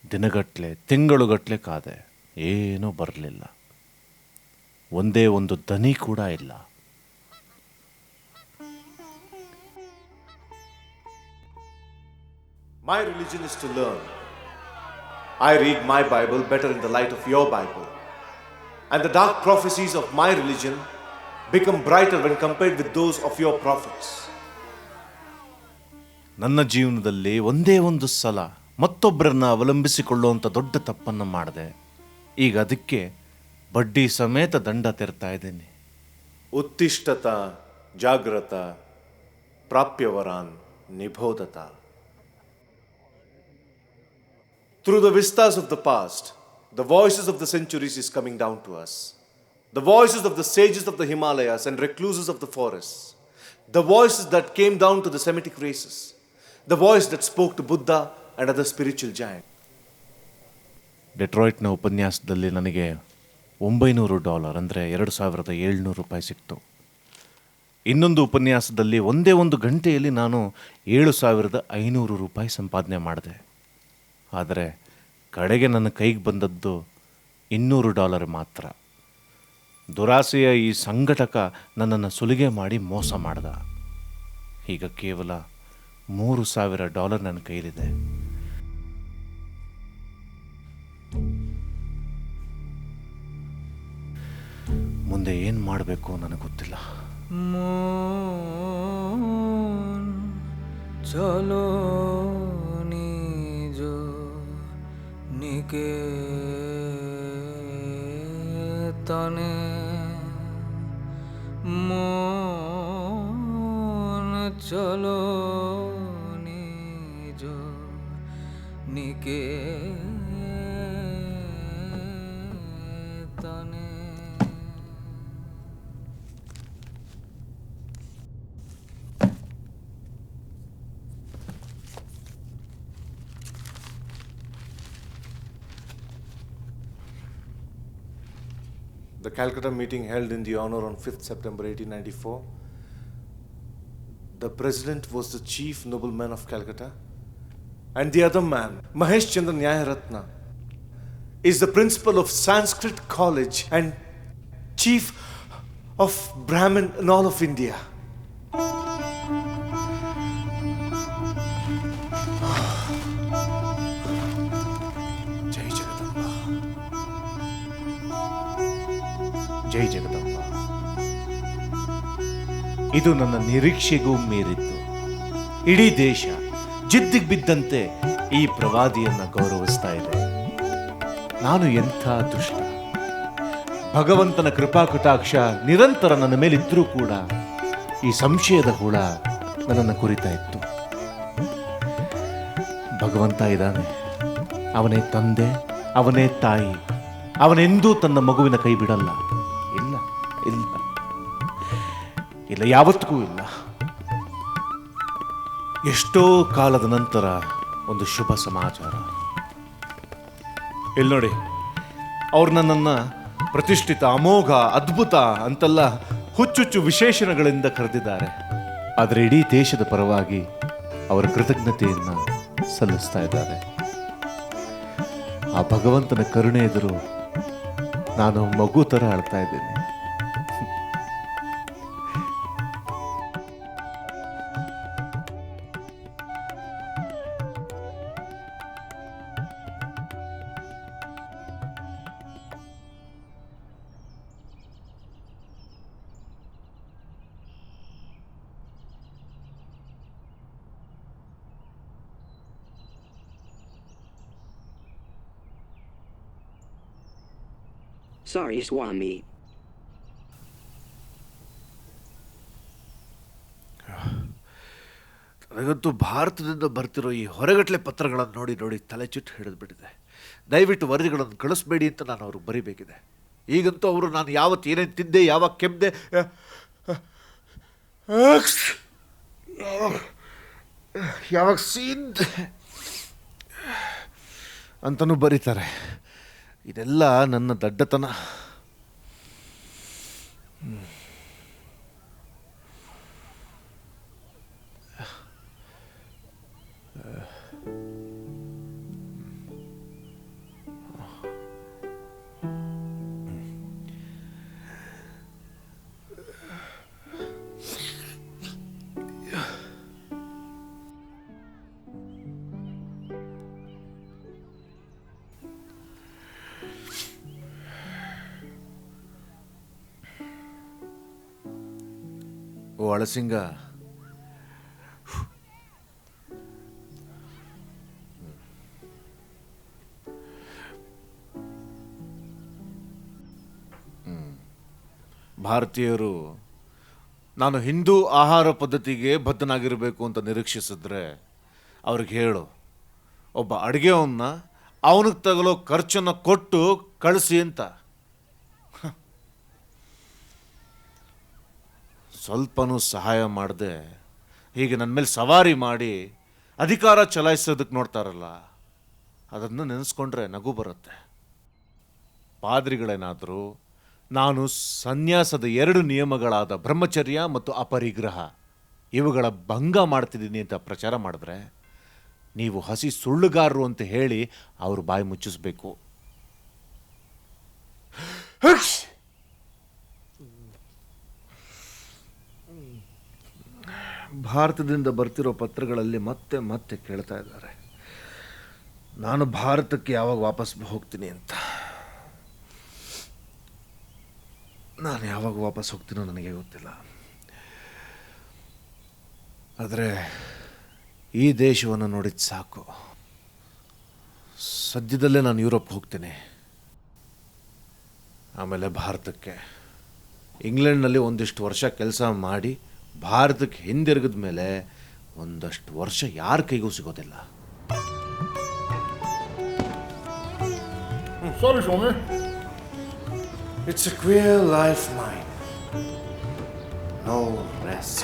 ದಿನಗಟ್ಲೆ ತಿಂಗಳುಗಟ್ಲೆ ಕಾದೆ, ಏನೂ ಬರಲಿಲ್ಲ. ಒಂದೇ ಒಂದು ದನಿ ಕೂಡ ಇಲ್ಲ. My religion is to learn. I read my Bible better in the light of your Bible. And the dark prophecies of my religion become brighter when compared with those of your prophets. ನನ್ನ ಜೀವನದಲ್ಲಿ ಒಂದೇ ಒಂದು ಸಲ ಮತ್ತೊಬ್ಬರನ್ನ ಅವಲಂಬಿಸಿಕೊಳ್ಳುವಂಥ ದೊಡ್ಡ ತಪ್ಪನ್ನು ಮಾಡಿದೆ. ಈಗ ಅದಕ್ಕೆ ಬಡ್ಡಿ ಸಮೇತ ದಂಡ ತೆರ್ತಾ ಇದ್ದೀನಿ. ಉತ್ತಿಷ್ಠತ ಜಾಗ್ರತ ಪ್ರಾಪ್ಯವರಾನ್ ನಿಬೋಧತ. Through the vistas of the past, the voices of the centuries is coming down to us. The voices of the sages of the Himalayas and recluses of the forests. The voices that came down to the Semitic races. The voice that spoke to Buddha and other spiritual giants. ಡೆಟ್ರಾಯ್ಟ್ನ ಉಪನ್ಯಾಸದಲ್ಲಿ ನನಗೆ $900 ಅಂದರೆ $2,700 ಸಿಕ್ತು. ಇನ್ನೊಂದು ಉಪನ್ಯಾಸದಲ್ಲಿ ಒಂದೇ ಒಂದು ಗಂಟೆಯಲ್ಲಿ ನಾನು $7,500 ಸಂಪಾದನೆ ಮಾಡಿದೆ. ಆದರೆ ಕಡೆಗೆ ನನ್ನ ಕೈಗೆ ಬಂದದ್ದು $200 ಮಾತ್ರ. ದುರಾಸೆಯ ಈ ಸಂಘಟಕ ನನ್ನನ್ನು ಸುಲಿಗೆ ಮಾಡಿ ಮೋಸ ಮಾಡ್ದ. ಈಗ ಕೇವಲ $3,000 ನನ್ನ ಕೈಲಿದೆ. ಮುಂದೆ ಏನು ಮಾಡಬೇಕು ನನಗೆ ಗೊತ್ತಿಲ್ಲ. চলো নিজ নিকেতনে মন চলো নিজ নিকেতনে. The Calcutta meeting held in the honor on 5th September 1894. The president was the chief nobleman of Calcutta, and the other man, Mahesh Chandra Nyayaratna, is the principal of Sanskrit College and chief of Brahmin in all of India. Jai Jagadamba. Jai Jagadamba. ಇದು ನನ್ನ ನಿರೀಕ್ಷೆಗೂ ಮೀರಿತ್ತು. ಇಡೀ ದೇಶ ಜಿದ್ದಿಗೆ ಬಿದ್ದಂತೆ ಈ ಪ್ರವಾದಿಯನ್ನ ಗೌರವಿಸ್ತಾ ಇದೆ. ನಾನು ಎಂಥ ದುಷ್ಟ! ಭಗವಂತನ ಕೃಪಾ ಕಟಾಕ್ಷ ನಿರಂತರ ನನ್ನ ಮೇಲಿದ್ರೂ ಕೂಡ ಈ ಸಂಶಯದ ಹುಳ ನನ್ನನ್ನು ಕುರಿತಾ ಇತ್ತು. ಭಗವಂತ ಇದ್ದಾನೆ, ಅವನೇ ತಂದೆ, ಅವನೇ ತಾಯಿ, ಅವನೆಂದೂ ತನ್ನ ಮಗುವಿನ ಕೈ ಬಿಡಲ್ಲ. ಇಲ್ಲ ಇಲ್ಲ ಇಲ್ಲ, ಯಾವತ್ತಿಗೂ ಇಲ್ಲ. ಎಷ್ಟೋ ಕಾಲದ ನಂತರ ಒಂದು ಶುಭ ಸಮಾಚಾರ. ಇಲ್ಲಿ ನೋಡಿ, ಅವ್ರು ನನ್ನನ್ನು ಪ್ರತಿಷ್ಠಿತ, ಅಮೋಘ, ಅದ್ಭುತ ಅಂತೆಲ್ಲ ಹುಚ್ಚುಚ್ಚು ವಿಶೇಷಣಗಳಿಂದ ಕರೆದಿದ್ದಾರೆ. ಆದರೆ ಇಡೀ ದೇಶದ ಪರವಾಗಿ ಅವರ ಕೃತಜ್ಞತೆಯನ್ನು ಸಲ್ಲಿಸ್ತಾ ಇದ್ದಾರೆ. ಆ ಭಗವಂತನ ಕರುಣೆ ಎದುರು ನಾನು ಮಗು ಥರ ಅಳ್ತಾ ಇದ್ದೇನೆ. Sorry, Swami. ನನಗಂತೂ ಭಾರತದಿಂದ ಬರ್ತಿರೋ ಈ ಹೊರಗಟ್ಲೆ ಪತ್ರಗಳನ್ನು ನೋಡಿ ನೋಡಿ ತಲೆ ಚುಟ್ಟು ಹಿಡಿದ್ಬಿಟ್ಟಿದೆ. ದಯವಿಟ್ಟು ವರದಿಗಳನ್ನು ಕಳಿಸ್ಬೇಡಿ ಅಂತ ನಾನು ಅವ್ರಿಗೆ ಬರೀಬೇಕಿದೆ. ಈಗಂತೂ ಅವರು ನಾನು ಯಾವತ್ತು ಏನೇನು ತಿಂದೆ, ಯಾವಾಗ ಕೆಮ್ದೆ, ಯಾವಾಗ ಸೀದ್ ಅಂತನೂ ಬರೀತಾರೆ. ಇದೆಲ್ಲ ನನ್ನ ದಡ್ಡತನ. ಓ ಅಳಸಿಂಗ, ಭಾರತೀಯರು ನಾನು ಹಿಂದೂ ಆಹಾರ ಪದ್ಧತಿಗೆ ಬದ್ಧನಾಗಿರಬೇಕು ಅಂತ ನಿರೀಕ್ಷಿಸಿದ್ರೆ ಅವ್ರಿಗೆ ಹೇಳು, ಒಬ್ಬ ಅಡುಗೆಯವನ್ನ ಅವನಿಗೆ ತಗಲೋ ಖರ್ಚನ್ನು ಕೊಟ್ಟು ಕಳಿಸಿ ಅಂತ. ಸ್ವಲ್ಪನೂ ಸಹಾಯ ಮಾಡದೆ ಹೀಗೆ ನನ್ನ ಮೇಲೆ ಸವಾರಿ ಮಾಡಿ ಅಧಿಕಾರ ಚಲಾಯಿಸೋದಕ್ಕೆ ನೋಡ್ತಾರಲ್ಲ, ಅದನ್ನು ನೆನೆಸ್ಕೊಂಡ್ರೆ ನಗು ಬರುತ್ತೆ. ಪಾದ್ರಿಗಳೇನಾದರೂ ನಾನು ಸನ್ಯಾಸದ 2 ನಿಯಮಗಳಾದ ಬ್ರಹ್ಮಚರ್ಯ ಮತ್ತು ಅಪರಿಗ್ರಹ ಇವುಗಳ ಭಂಗ ಮಾಡ್ತಿದ್ದೀನಿ ಅಂತ ಪ್ರಚಾರ ಮಾಡಿದ್ರೆ ನೀವು ಹಸಿ ಸುಳ್ಳುಗಾರರು ಅಂತ ಹೇಳಿ ಅವರು ಬಾಯಿ ಮುಚ್ಚಿಸ್ಬೇಕು. ಭಾರತದಿಂದ ಬರ್ತಿರೋ ಪತ್ರಗಳಲ್ಲಿ ಮತ್ತೆ ಮತ್ತೆ ಕೇಳ್ತಾ ಇದ್ದಾರೆ ನಾನು ಭಾರತಕ್ಕೆ ಯಾವಾಗ ವಾಪಸ್ ಹೋಗ್ತೀನಿ ಅಂತ. ನಾನು ಯಾವಾಗ ವಾಪಸ್ ಹೋಗ್ತೀನೋ ನನಗೆ ಗೊತ್ತಿಲ್ಲ. ಆದರೆ ಈ ದೇಶವನ್ನು ನೋಡಿದ ಸಾಕು. ಸದ್ಯದಲ್ಲೇ ನಾನು ಯುರೋಪ್ ಹೋಗ್ತೀನಿ, ಆಮೇಲೆ ಭಾರತಕ್ಕೆ. ಇಂಗ್ಲೆಂಡ್ನಲ್ಲಿ ಒಂದಿಷ್ಟು ವರ್ಷ ಕೆಲಸ ಮಾಡಿ ಭಾರತಕ್ಕೆ ಹಿಂದಿರುಗಿದ ಮೇಲೆ ಒಂದಷ್ಟು ವರ್ಷ ಯಾರ ಕೈಗೂ ಸಿಗೋದಿಲ್ಲ. Sorry, Swami. It's a queer life, mine. No rest.